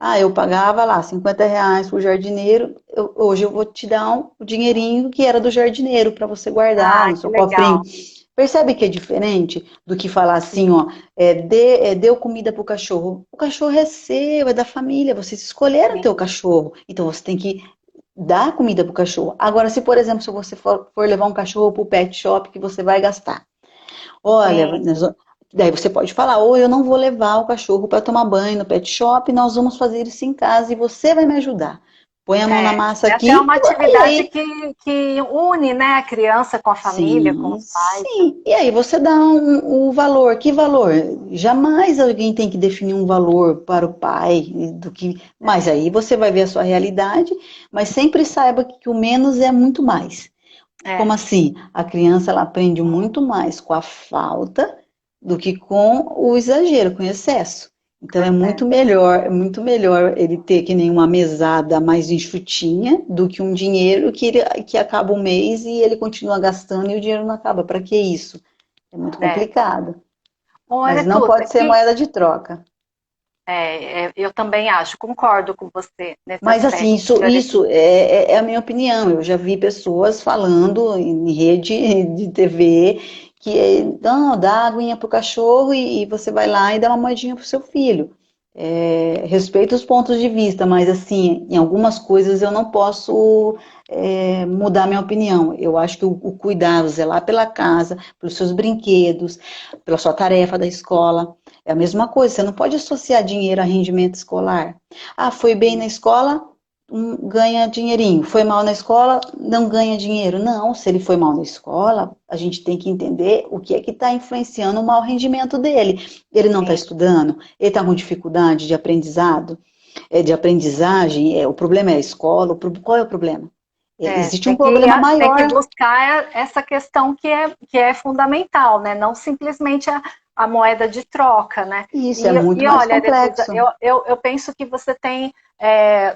Ah, eu pagava lá R$ 50 pro jardineiro, hoje eu vou te dar o dinheirinho que era do jardineiro para você guardar Ah, no que seu cofrinho. legal. Percebe que é diferente do que falar assim, Sim, ó, deu comida pro cachorro. O cachorro é seu, é da família, vocês escolheram ter o sim. cachorro, então você tem que dar comida pro cachorro. Agora, se por exemplo, se você for levar um cachorro pro pet shop que você vai gastar, olha, Sim. daí você pode falar, ou eu não vou levar o cachorro para tomar banho no pet shop, nós vamos fazer isso em casa e você vai me ajudar. Põe a mão na É, massa essa é aqui, uma e atividade aí, que une, né, a criança com a família, com sim, os pais. sim. E aí você dá o valor. Que valor? Jamais alguém tem que definir um valor para o pai do que. Mas É, aí você vai ver a sua realidade, mas sempre saiba que o menos é muito mais. Como é, assim? A criança ela aprende muito mais com a falta do que com o exagero, com o excesso. Então é. é muito melhor ele ter que nem uma mesada mais enxutinha do que um dinheiro que acaba o mês e ele continua gastando e o dinheiro não acaba. Para que isso? É muito É. complicado. Olha, Mas não Tuta, pode ser moeda de troca. eu também acho, concordo com você nesse Mas aspecto. assim, isso é a minha opinião. Eu já vi pessoas falando em rede de TV que não, dá aguinha pro cachorro e você vai lá e dá uma moedinha pro seu filho. Respeito os pontos de vista, mas assim, em algumas coisas eu não posso mudar minha opinião. Eu acho que o cuidar, o zelar pela casa, pelos seus brinquedos, pela sua tarefa da escola, é a mesma coisa. Você não pode associar dinheiro a rendimento escolar. Ah, foi bem na escola, ganha dinheirinho. Foi mal na escola, não ganha dinheiro. Não, se ele foi mal na escola, a gente tem que entender o que é que está influenciando o mau rendimento dele. Ele não está Sim. estudando, ele está com dificuldade de aprendizado, de aprendizagem. O problema é a escola. Qual é o problema? Existe um problema Tem que maior. buscar essa questão que é fundamental, né? Não simplesmente a moeda de troca, né? Isso é muito E mais olha, Aretusa, complexo. eu penso que você tem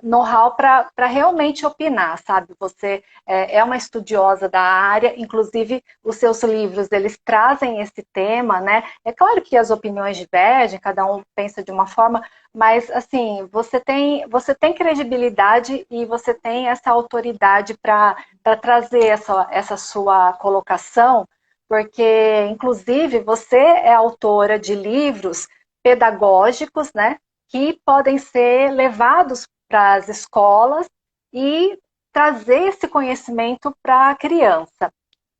know-how para realmente opinar, sabe? Você é uma estudiosa da área, inclusive os seus livros, eles trazem esse tema, né? É claro que as opiniões divergem, cada um pensa de uma forma, mas, assim, você tem credibilidade e você tem essa autoridade para trazer essa sua colocação, porque, inclusive, você é autora de livros pedagógicos, né, que podem ser levados para as escolas e trazer esse conhecimento para a criança.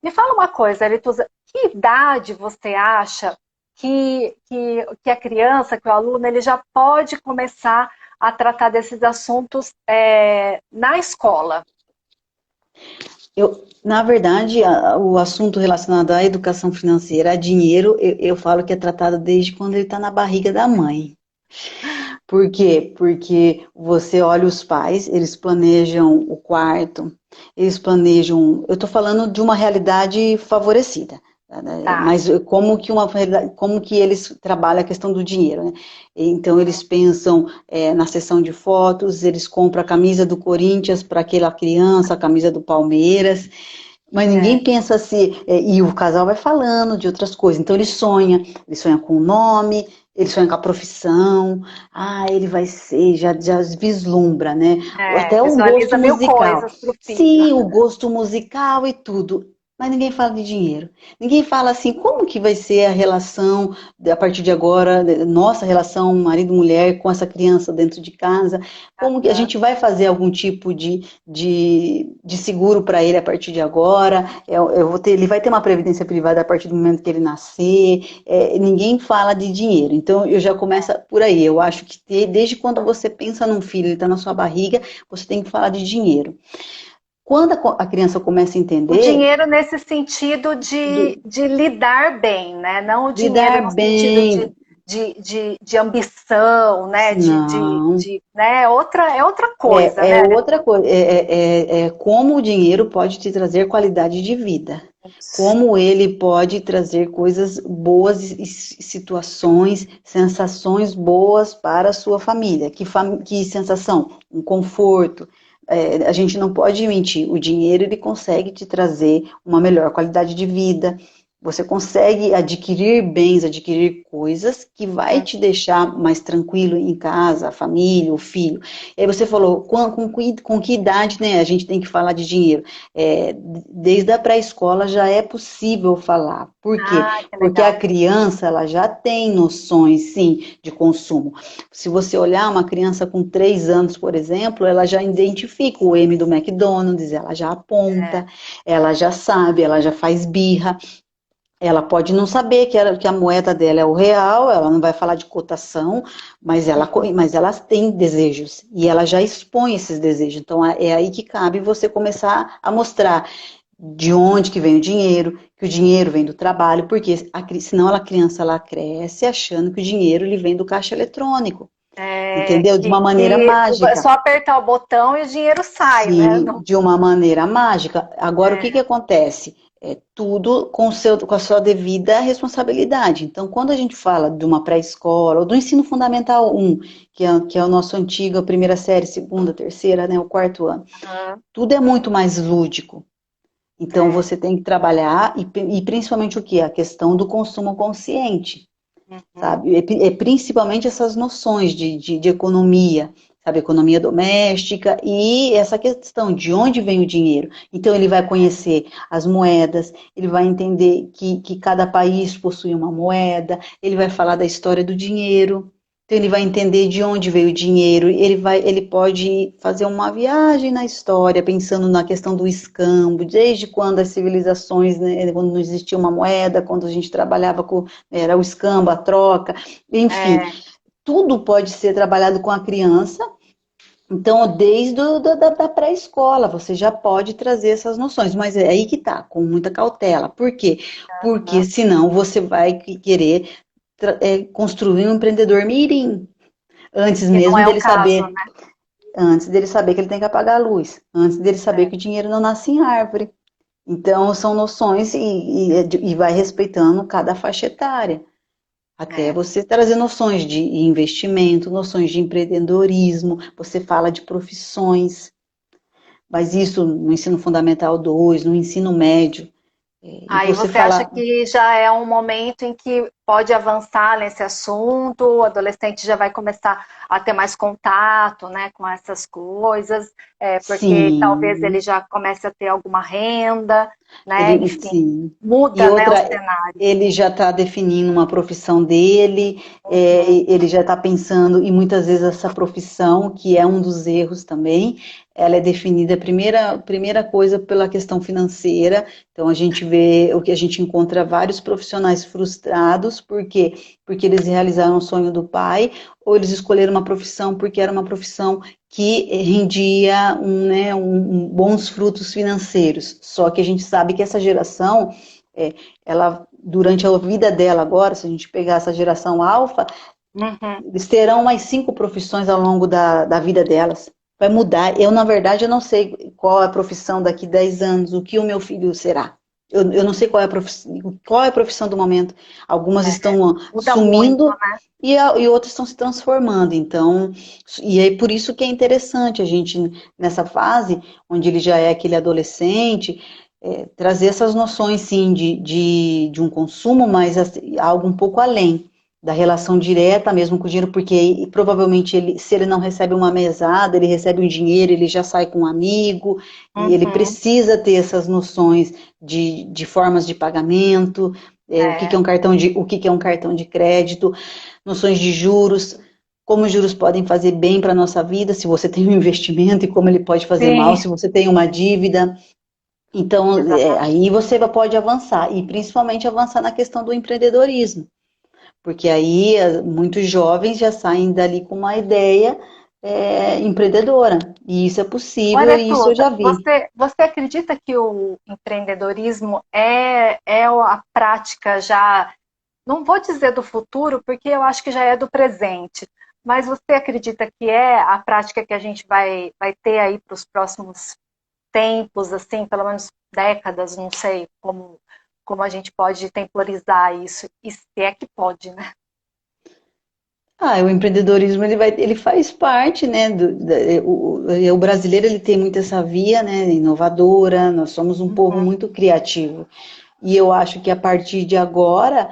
Me fala uma coisa, Arituza, que idade você acha que a criança, que o aluno, ele já pode começar a tratar desses assuntos na escola? Na verdade, o assunto relacionado à educação financeira, a dinheiro, eu falo que é tratado desde quando ele está na barriga da mãe. Por quê? Porque você olha os pais, eles planejam o quarto, eles planejam. Eu estou falando de uma realidade favorecida, né? Tá, Mas como que eles trabalham a questão do dinheiro, né? Então eles pensam na sessão de fotos, eles compram a camisa do Corinthians para aquela criança, a camisa do Palmeiras. Mas ninguém é, pensa assim, e o casal vai falando de outras coisas. Então ele sonha com o nome, ele sonha com a profissão, ele vai ser, já vislumbra, né? Até o gosto visualiza mil musical. coisas para o filho. Sim, o gosto musical e tudo. Mas ninguém fala de dinheiro. Ninguém fala assim, como que vai ser a relação a partir de agora, nossa relação marido-mulher com essa criança dentro de casa? Como que a gente vai fazer algum tipo de seguro para ele a partir de agora? Ele vai ter uma previdência privada a partir do momento que ele nascer. Ninguém fala de dinheiro. Então, eu já começo por aí. Eu acho que desde quando você pensa num filho, ele está na sua barriga, você tem que falar de dinheiro. Quando a criança começa a O entender, dinheiro nesse sentido de lidar bem, né? Não o dinheiro no lidar sentido bem, de ambição, né? não. Né? É outra coisa, É né? outra coisa, é como o dinheiro pode te trazer qualidade de vida, como ele pode trazer coisas boas e situações, sensações boas para a sua família. Que sensação? Um conforto. A gente não pode mentir, o dinheiro ele consegue te trazer uma melhor qualidade de vida, Você consegue adquirir bens, adquirir coisas que vai te deixar mais tranquilo em casa, a família, o filho. E aí você falou, com que idade, né, a gente tem que falar de dinheiro? Desde a pré-escola já é possível falar. Por quê? Ah, que Porque a legal. criança, ela já tem noções, sim, de consumo. Se você olhar uma criança com 3 anos, por exemplo, ela já identifica o M do McDonald's, ela já É, aponta, ela já sabe, ela já faz birra. Ela pode não saber que a moeda dela é o real, ela não vai falar de cotação, mas ela tem desejos e ela já expõe esses desejos. Então é aí que cabe você começar a mostrar de onde que vem o dinheiro, que o dinheiro vem do trabalho, porque senão a criança ela cresce achando que o dinheiro ele vem do caixa eletrônico, entendeu? De uma maneira que é mágica. só apertar o botão e o dinheiro sai, né? Sim, Não, de uma maneira mágica. Agora, o que que é, acontece? É tudo com a sua devida responsabilidade. Então, quando a gente fala de uma pré-escola, ou do ensino fundamental 1, que é o nosso antigo, a primeira série, segunda, terceira, né, o quarto ano, aham, tudo é muito mais lúdico. Então, é, você tem que trabalhar, e principalmente o que? A questão do consumo consciente, uhum, sabe? É principalmente essas noções de economia, sabe? Economia doméstica e essa questão de onde vem o dinheiro. Então, ele vai conhecer as moedas, ele vai entender que cada país possui uma moeda, ele vai falar da história do dinheiro. Então, ele vai entender de onde veio o dinheiro, ele pode fazer uma viagem na história, pensando na questão do escambo, desde quando as civilizações, né, quando não existia uma moeda, quando a gente trabalhava com, era o escambo, a troca, enfim, é, tudo pode ser trabalhado com a criança. Então, desde da pré-escola, você já pode trazer essas noções, mas é aí que tá, com muita cautela. Por quê? Porque aham. senão você vai querer construir um empreendedor mirim, antes Que não mesmo é o dele caso, saber, né? antes dele saber que ele tem que apagar a luz, antes dele saber É, que o dinheiro não nasce em árvore. Então, são noções e vai respeitando cada faixa etária. Até é. você trazer noções de investimento, noções de empreendedorismo, você fala de profissões, mas isso no ensino fundamental 2, no ensino médio, e Aí você você acha fala, que já é um momento em que pode avançar nesse assunto, o adolescente já vai começar a ter mais contato, né, com essas coisas, porque talvez ele sim, já comece a ter alguma renda, né, ele, enfim, sim. E muda, né, o outra, cenário. ele já está definindo uma profissão dele, Uhum, ele já está pensando, e muitas vezes essa profissão, que é um dos erros também, ela é definida, primeira coisa, pela questão financeira. Então, a gente vê o que a gente encontra vários profissionais frustrados, por quê? Porque eles realizaram o sonho do pai, ou eles escolheram uma profissão porque era uma profissão que rendia bons frutos financeiros. Só que a gente sabe que essa geração, ela, durante a vida dela agora, se a gente pegar essa geração alfa, uhum, eles terão mais 5 profissões ao longo da vida delas. Vai mudar. Eu, na verdade, eu não sei qual é a profissão daqui a 10 anos, o que o meu filho será. Eu não sei qual é a profissão do momento. Algumas estão muda muito, sumindo né? e outras estão se transformando. Então, e é por isso que é interessante a gente, nessa fase, onde ele já é aquele adolescente, trazer essas noções, sim, de um consumo, mas assim, algo um pouco além da relação direta mesmo com o dinheiro, porque provavelmente se ele não recebe uma mesada, ele recebe um dinheiro, ele já sai com um amigo, e ele Uhum, precisa ter essas noções de formas de pagamento, o que é, é um cartão de crédito, noções de juros, como os juros podem fazer bem para a nossa vida, se você tem um investimento e como ele pode fazer mal, sim, se você tem uma dívida. Então, exatamente. aí você pode avançar, e principalmente avançar na questão do empreendedorismo. Porque aí muitos jovens já saem dali com uma ideia empreendedora. E isso é possível Olha, e isso eu Tuda, já vi. você acredita que o empreendedorismo é a prática já, não vou dizer do futuro, porque eu acho que já é do presente, mas você acredita que é a prática que a gente vai ter aí para os próximos tempos, assim, pelo menos décadas, não sei como a gente pode temporizar isso, e se é que pode, né? O empreendedorismo ele faz parte, né? O brasileiro ele tem muito essa via, né? Inovadora. Nós somos um povo Uhum, muito criativo. E eu acho que a partir de agora,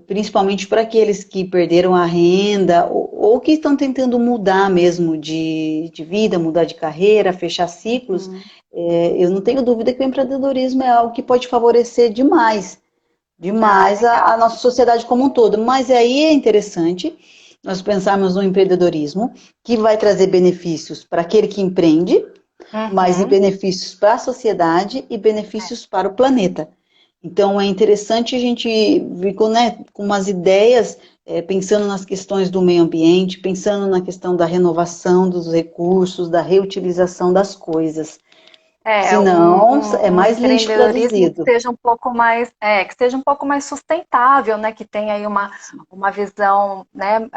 principalmente para aqueles que perderam a renda ou que estão tentando mudar mesmo de vida, mudar de carreira, fechar ciclos, eu não tenho dúvida que o empreendedorismo é algo que pode favorecer demais a Legal. nossa sociedade como um todo. Mas aí é interessante nós pensarmos no empreendedorismo que vai trazer benefícios para aquele que empreende, mas e Uhum. benefícios para a sociedade e benefícios para o planeta. Então é interessante a gente vir com, né, com umas ideias, pensando nas questões do meio ambiente, pensando na questão da renovação dos recursos, da reutilização das coisas. Senão é Um mais lixo empreendedorismo que produzido. seja um pouco mais, que seja um pouco mais sustentável, né? Que tenha aí uma visão, né,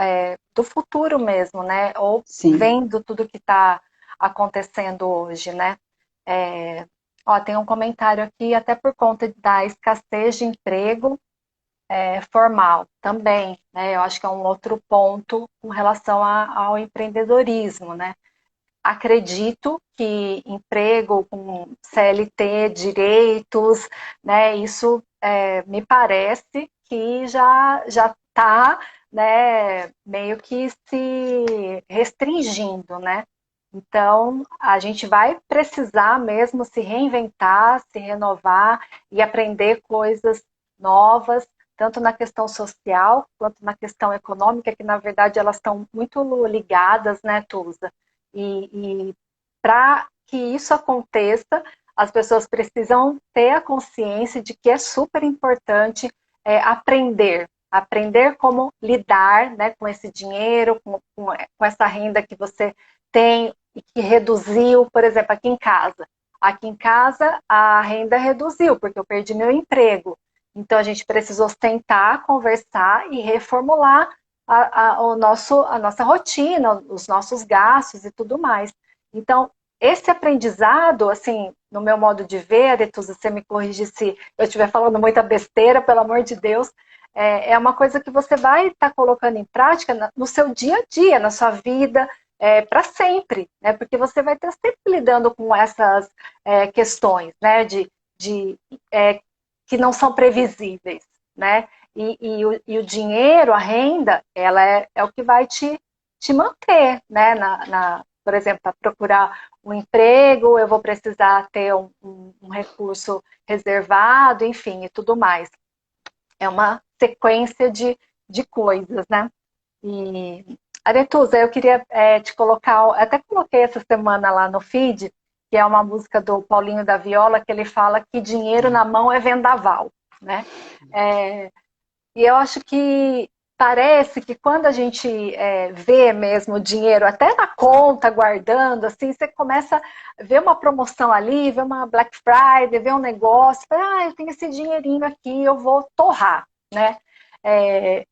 do futuro mesmo, né? Ou Sim. vendo tudo que está acontecendo hoje, né? É, ó, tem um comentário aqui, até por conta da escassez de emprego formal também, né? Eu acho que é um outro ponto com relação ao empreendedorismo, né? Acredito que emprego com CLT, direitos, né, isso me parece que já está, né, meio que se restringindo, né? Então, a gente vai precisar mesmo se reinventar, se renovar e aprender coisas novas, tanto na questão social quanto na questão econômica, que na verdade elas estão muito ligadas, né, Tusa? E para que isso aconteça, as pessoas precisam ter a consciência de que é super importante aprender como lidar, né, com esse dinheiro, com essa renda que você tem e que reduziu, por exemplo, aqui em casa. Aqui em casa a renda reduziu, porque eu perdi meu emprego. Então a gente precisou sentar, conversar e reformular a nossa rotina, os nossos gastos e tudo mais. Então, esse aprendizado, assim, no meu modo de ver, Aretusa, você me corrige se eu estiver falando muita besteira, pelo amor de Deus, é uma coisa que você vai estar colocando em prática no seu dia a dia, na sua vida, para sempre, né? Porque você vai estar sempre lidando com essas questões, né? Que não são previsíveis, né? E o dinheiro, a renda, ela é o que vai te manter, né? Por exemplo, para procurar um emprego, eu vou precisar ter um recurso reservado, enfim, e tudo mais. É uma sequência de coisas, né? E, Aretusa, eu queria te colocar, até coloquei essa semana lá no feed, que é uma música do Paulinho da Viola, que ele fala que dinheiro na mão é vendaval, né? É, e eu acho que parece que quando a gente vê mesmo o dinheiro até na conta, guardando, assim, você começa a ver uma promoção ali, ver uma Black Friday, ver um negócio, fala, eu tenho esse dinheirinho aqui, eu vou torrar, né? É,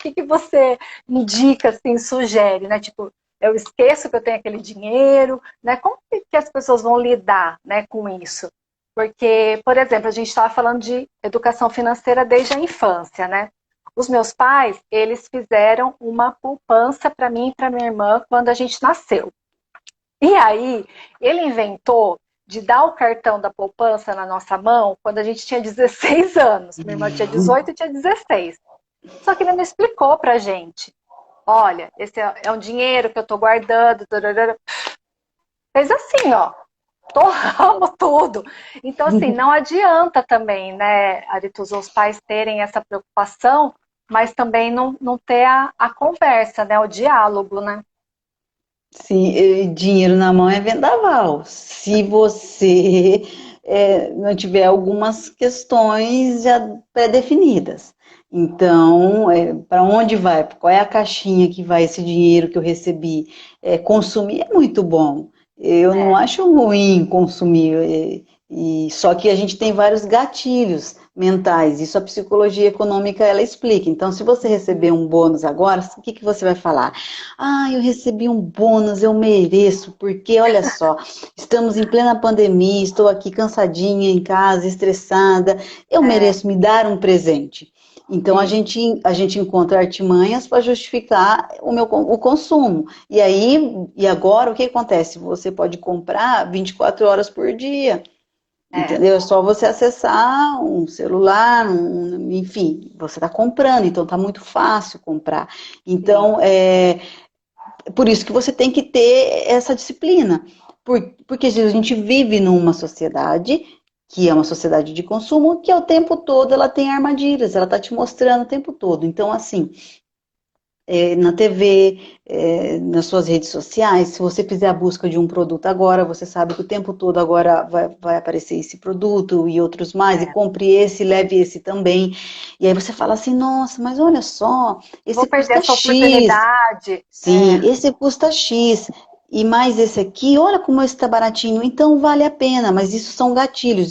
que você indica, assim, sugere, né? Tipo, eu esqueço que eu tenho aquele dinheiro, né? Como que as pessoas vão lidar, né, com isso? Porque, por exemplo, a gente estava falando de educação financeira desde a infância, né? Os meus pais, eles fizeram uma poupança para mim e para minha irmã quando a gente nasceu. E aí, ele inventou de dar o cartão da poupança na nossa mão quando a gente tinha 16 anos. Minha irmã tinha 18 e tinha 16. Só que ele não explicou pra gente. Olha, esse é um dinheiro que eu tô guardando. Fez assim, ó. Torramos tudo. Então, assim, não adianta também, né, Aritus, os pais terem essa preocupação, mas também não ter a conversa, né, o diálogo, né? Sim, dinheiro na mão é vendaval. Se você não tiver algumas questões já pré-definidas. Então, para onde vai? Qual é a caixinha que vai esse dinheiro que eu recebi? Consumir é muito bom. Eu não É. acho ruim consumir, só que a gente tem vários gatilhos mentais. Isso a psicologia econômica ela explica. Então, se você receber um bônus agora, o que você vai falar? Ah, eu recebi um bônus, eu mereço, porque olha só, estamos em plena pandemia, estou aqui cansadinha em casa, estressada, eu É, mereço me dar um presente. Então isso. a gente encontra artimanhas para justificar o consumo. E agora o que acontece? Você pode comprar 24 horas por dia. É, entendeu? É só você acessar um celular, enfim, você está comprando, então está muito fácil comprar. sim. Então, por isso que você tem que ter essa disciplina. Porque a gente vive numa sociedade que é uma sociedade de consumo, que o tempo todo ela tem armadilhas, ela está te mostrando o tempo todo. Então, assim, na TV, nas suas redes sociais, se você fizer a busca de um produto agora, você sabe que o tempo todo agora vai aparecer esse produto e outros mais, e É. compre esse, leve esse também. E aí você fala assim, nossa, mas olha só, Vou esse perder custa essa X. oportunidade. Sim, esse custa X. E mais esse aqui, olha como esse está baratinho, então vale a pena, mas isso são gatilhos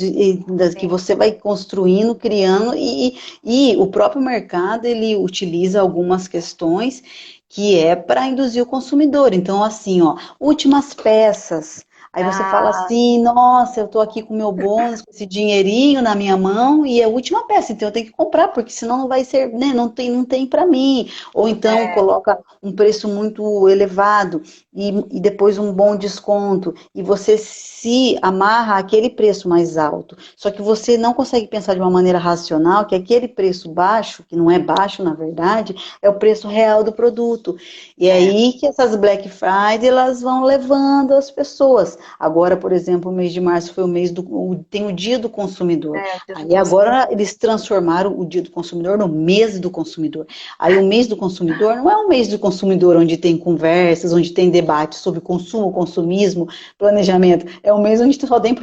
que Sim. você vai construindo, criando, e o próprio mercado ele utiliza algumas questões que é para induzir o consumidor. Então, assim, ó, últimas peças. Aí você fala Ah, assim, nossa, eu estou aqui com meu bônus, com esse dinheirinho na minha mão, e é a última peça, então eu tenho que comprar, porque senão não vai ser, né, não tem para mim. Ou então é, coloca um preço muito elevado e depois um bom desconto, e você se amarra àquele preço mais alto. Só que você não consegue pensar de uma maneira racional que aquele preço baixo, que não é baixo na verdade, é o preço real do produto. E é é, aí que essas Black Friday elas vão levando as pessoas. Agora, por exemplo, o mês de março foi o mês tem o Dia do Consumidor. é, o dia do Aí consumidor. agora eles transformaram o Dia do Consumidor no mês do consumidor. Aí o mês do consumidor não é um mês do consumidor onde tem conversas, onde tem debate sobre consumo, consumismo, planejamento. É um mês onde só tem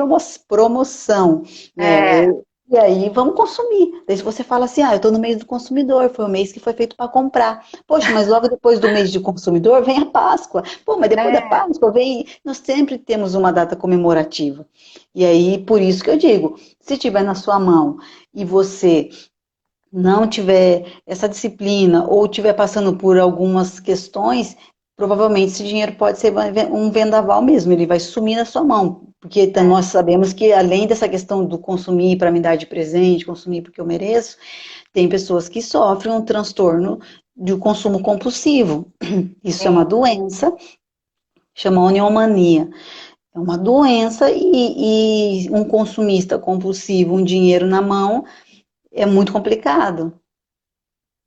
promoção, né? É, E aí vamos consumir. Daí se você fala assim, eu estou no mês do consumidor, foi o mês que foi feito para comprar. Poxa, mas logo depois do mês do consumidor vem a Páscoa. Pô, mas depois da é, Páscoa vem. Nós sempre temos uma data comemorativa. E aí, por isso que eu digo, se tiver na sua mão e você não tiver essa disciplina ou tiver passando por algumas questões, provavelmente esse dinheiro pode ser um vendaval mesmo, ele vai sumir na sua mão. Porque é. nós sabemos que, além dessa questão do consumir para me dar de presente, consumir porque eu mereço, tem pessoas que sofrem um transtorno de consumo compulsivo. Isso é uma Sim. doença, chama oniomania. É uma doença e um consumista compulsivo, um dinheiro na mão, é muito complicado.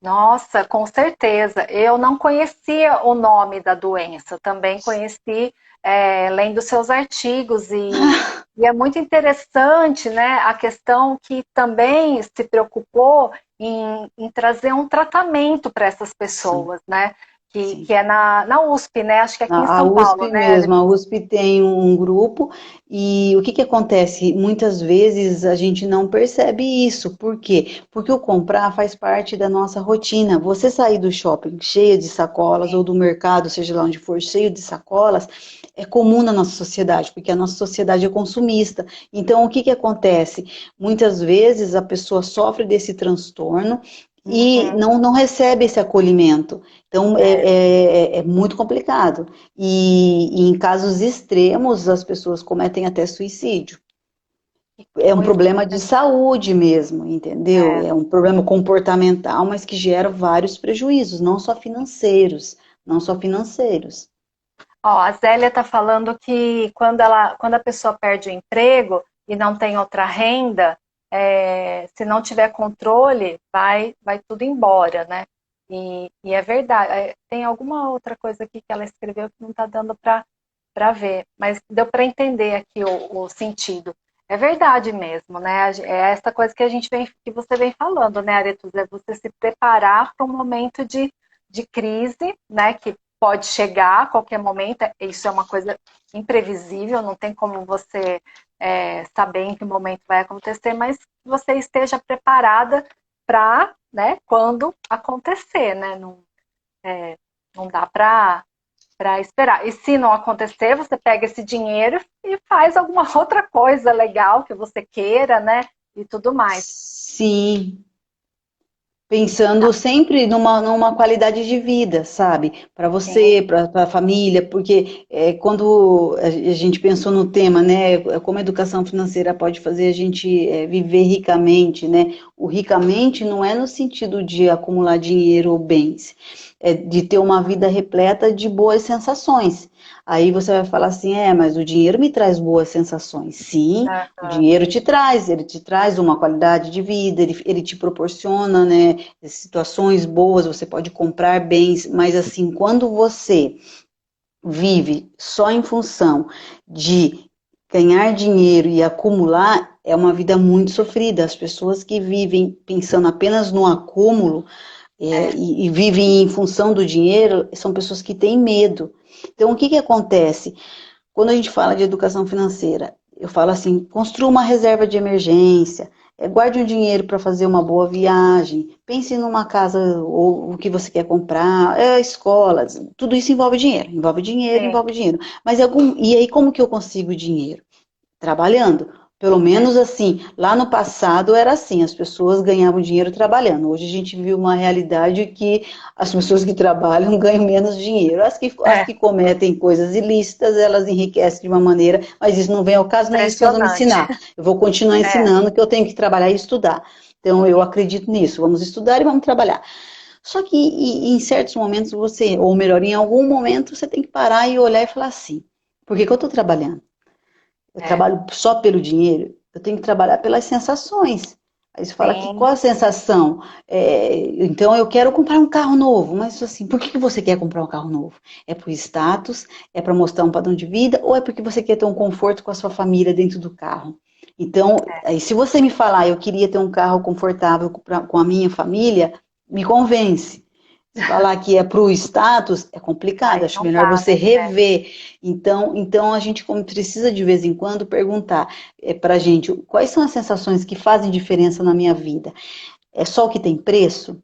Nossa, com certeza. Eu não conhecia o nome da doença, também conheci lendo seus artigos e é muito interessante, né, a questão que também se preocupou em trazer um tratamento para essas Sim, pessoas, né, que sim. é na USP, né, acho que é aqui em A São Paulo, USP né? mesmo, a USP tem um grupo e o que que acontece? Muitas vezes a gente não percebe isso. Por quê? Porque o comprar faz parte da nossa rotina. Você sair do shopping cheio de sacolas ou do mercado, seja lá onde for, cheio de sacolas, é comum na nossa sociedade, porque a nossa sociedade é consumista. Então, o que que acontece? Muitas vezes a pessoa sofre desse transtorno e Uhum. não recebe esse acolhimento. Então, É, é muito complicado. E em casos extremos, as pessoas cometem até suicídio. É um pois problema de saúde mesmo, entendeu? é. É um problema comportamental, mas que gera vários prejuízos, não só financeiros, não só financeiros. Ó, a Zélia está falando que quando a pessoa perde o emprego e não tem outra renda, se não tiver controle, vai tudo embora, né? E é verdade. Tem alguma outra coisa aqui que ela escreveu que não está dando para ver, mas deu para entender aqui o sentido. É verdade mesmo, né? É essa coisa que que você vem falando, né, Aretus? É você se preparar para um momento de crise, né? Que pode chegar a qualquer momento, isso é uma coisa imprevisível, não tem como você saber em que momento vai acontecer, mas que você esteja preparada para, né, quando acontecer, né? Não, não dá para esperar. E se não acontecer, você pega esse dinheiro e faz alguma outra coisa legal que você queira, né? E tudo mais. Sim, pensando sempre numa qualidade de vida, sabe? Para Sim, você, para a família, porque quando a gente pensou no tema, né? Como a educação financeira pode fazer a gente viver ricamente, né? O ricamente não é no sentido de acumular dinheiro ou bens, de ter uma vida repleta de boas sensações. Aí você vai falar assim, mas o dinheiro me traz boas sensações. Sim, o dinheiro te traz, ele te traz uma qualidade de vida, ele te proporciona, né, situações boas, você pode comprar bens, mas assim, quando você vive só em função de ganhar dinheiro e acumular, é uma vida muito sofrida. As pessoas que vivem pensando apenas no acúmulo e vivem em função do dinheiro são pessoas que têm medo. Então, o que que acontece? Quando a gente fala de educação financeira, eu falo assim, construa uma reserva de emergência, guarde um dinheiro para fazer uma boa viagem, pense numa casa ou o que você quer comprar, escolas, tudo isso envolve dinheiro, envolve dinheiro, Sim. envolve dinheiro. Mas e aí como que eu consigo dinheiro? Trabalhando. Pelo menos assim, lá no passado era assim, as pessoas ganhavam dinheiro trabalhando. Hoje a gente viu uma realidade que as pessoas que trabalham ganham menos dinheiro. As que cometem coisas ilícitas, elas enriquecem de uma maneira, mas isso não vem ao caso, não é isso que nós vamos ensinar. Eu vou continuar ensinando que eu tenho que trabalhar e estudar. Então eu acredito nisso, vamos estudar e vamos trabalhar. Só que em certos momentos você, ou melhor, em algum momento você tem que parar e olhar e falar assim, por que que eu estou trabalhando? Eu trabalho só pelo dinheiro, eu tenho que trabalhar pelas sensações. Aí você fala que qual a sensação? Então eu quero comprar um carro novo, mas assim, por que que você quer comprar um carro novo? É por status? É para mostrar um padrão de vida? Ou é porque você quer ter um conforto com a sua família dentro do carro? Então, aí, se você me falar, eu queria ter um carro confortável com a minha família, me convence. Se falar que é para o status, é complicado, acho melhor você rever. Então a gente precisa de vez em quando perguntar para a gente quais são as sensações que fazem diferença na minha vida. É só o que tem preço?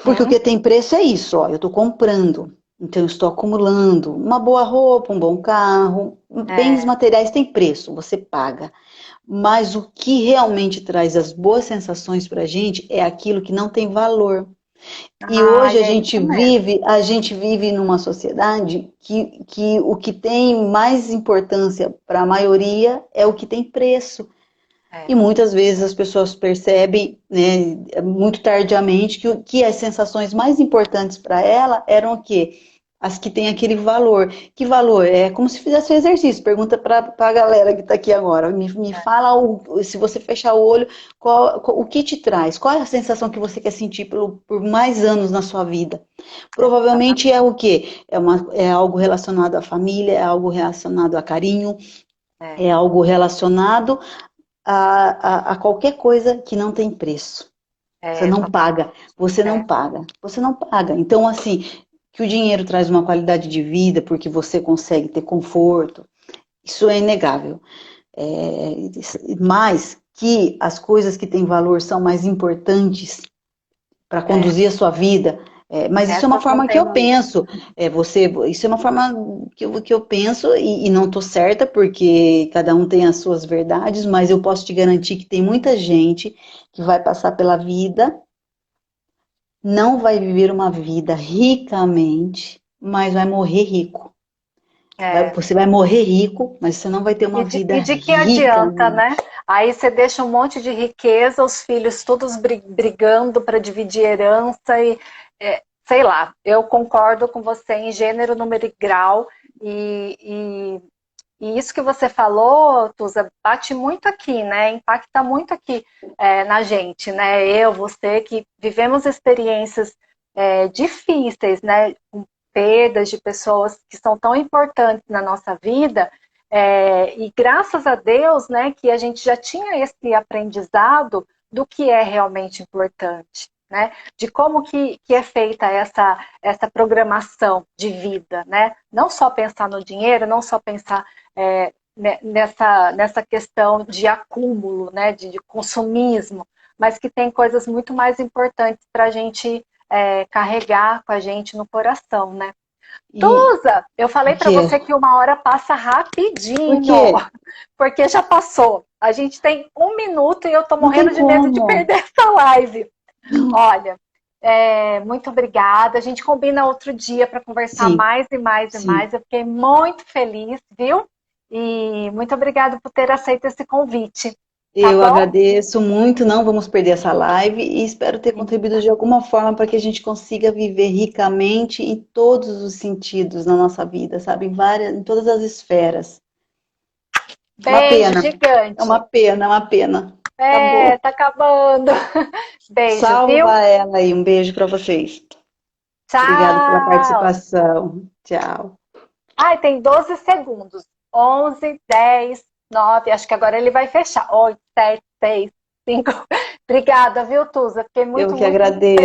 Porque o que tem preço é isso, ó, eu estou comprando, então eu estou acumulando uma boa roupa, um bom carro, bens materiais têm preço, você paga. Mas o que realmente traz as boas sensações para a gente é aquilo que não tem valor. E hoje a gente vive numa sociedade que o que tem mais importância para a maioria é o que tem preço. E muitas vezes as pessoas percebem, né, muito tardiamente que as sensações mais importantes para ela eram o quê? As que têm aquele valor. Que valor? É como se fizesse um exercício. Pergunta para a galera que está aqui agora. Me fala, se você fechar o olho, o que te traz? Qual é a sensação que você quer sentir por mais anos na sua vida? Provavelmente é o quê? É algo relacionado à família, é algo relacionado a carinho, é algo relacionado a qualquer coisa que não tem preço. Você não paga, você não paga, você não paga. Então, assim, que o dinheiro traz uma qualidade de vida porque você consegue ter conforto, isso é inegável. Mas que as coisas que têm valor são mais importantes para conduzir a sua vida. Mas isso é uma forma que eu penso. Isso é uma forma que eu penso e não estou certa, porque cada um tem as suas verdades, mas eu posso te garantir que tem muita gente que vai passar pela vida, não vai viver uma vida ricamente, mas vai morrer rico. Você vai morrer rico, mas você não vai ter uma vida rica. E de que adianta, né? Aí você deixa um monte de riqueza, os filhos todos brigando para dividir herança e sei lá. Eu concordo com você em gênero, número e grau e isso que você falou, Tusa, bate muito aqui, né? Impacta muito aqui na gente, né? Eu, você, que vivemos experiências difíceis, né? Perdas de pessoas que são tão importantes na nossa vida, e graças a Deus, né, que a gente já tinha esse aprendizado do que é realmente importante, né, de como que é feita essa programação de vida, né, não só pensar no dinheiro, não só pensar nessa questão de acúmulo, né, de consumismo, mas que tem coisas muito mais importantes para a gente carregar com a gente no coração, né? Tusa, eu falei para você que uma hora passa rapidinho. Por quê? Porque já passou. A gente tem 1 minuto e eu tô morrendo de medo de perder essa live. Olha, muito obrigada. A gente combina outro dia para conversar mais e mais e mais. Eu fiquei muito feliz, viu? E muito obrigada por ter aceito esse convite. Eu bom? agradeço muito, não vamos perder essa live e espero ter contribuído de alguma forma para que a gente consiga viver ricamente em todos os sentidos na nossa vida, sabe? Em todas as esferas. Uma Beijo pena, é uma gigante. pena, é uma pena. É, Acabou. tá acabando. Beijo, viu? Salva ela aí, um beijo para vocês. Obrigada pela Tchau. participação. Tchau. Ai, tem 12 segundos. 11, 10, 9. Acho que agora ele vai fechar. 8, 7, 6, 5. Obrigada, viu, Tusa? Fiquei Eu muito, que muito, muito agradeço.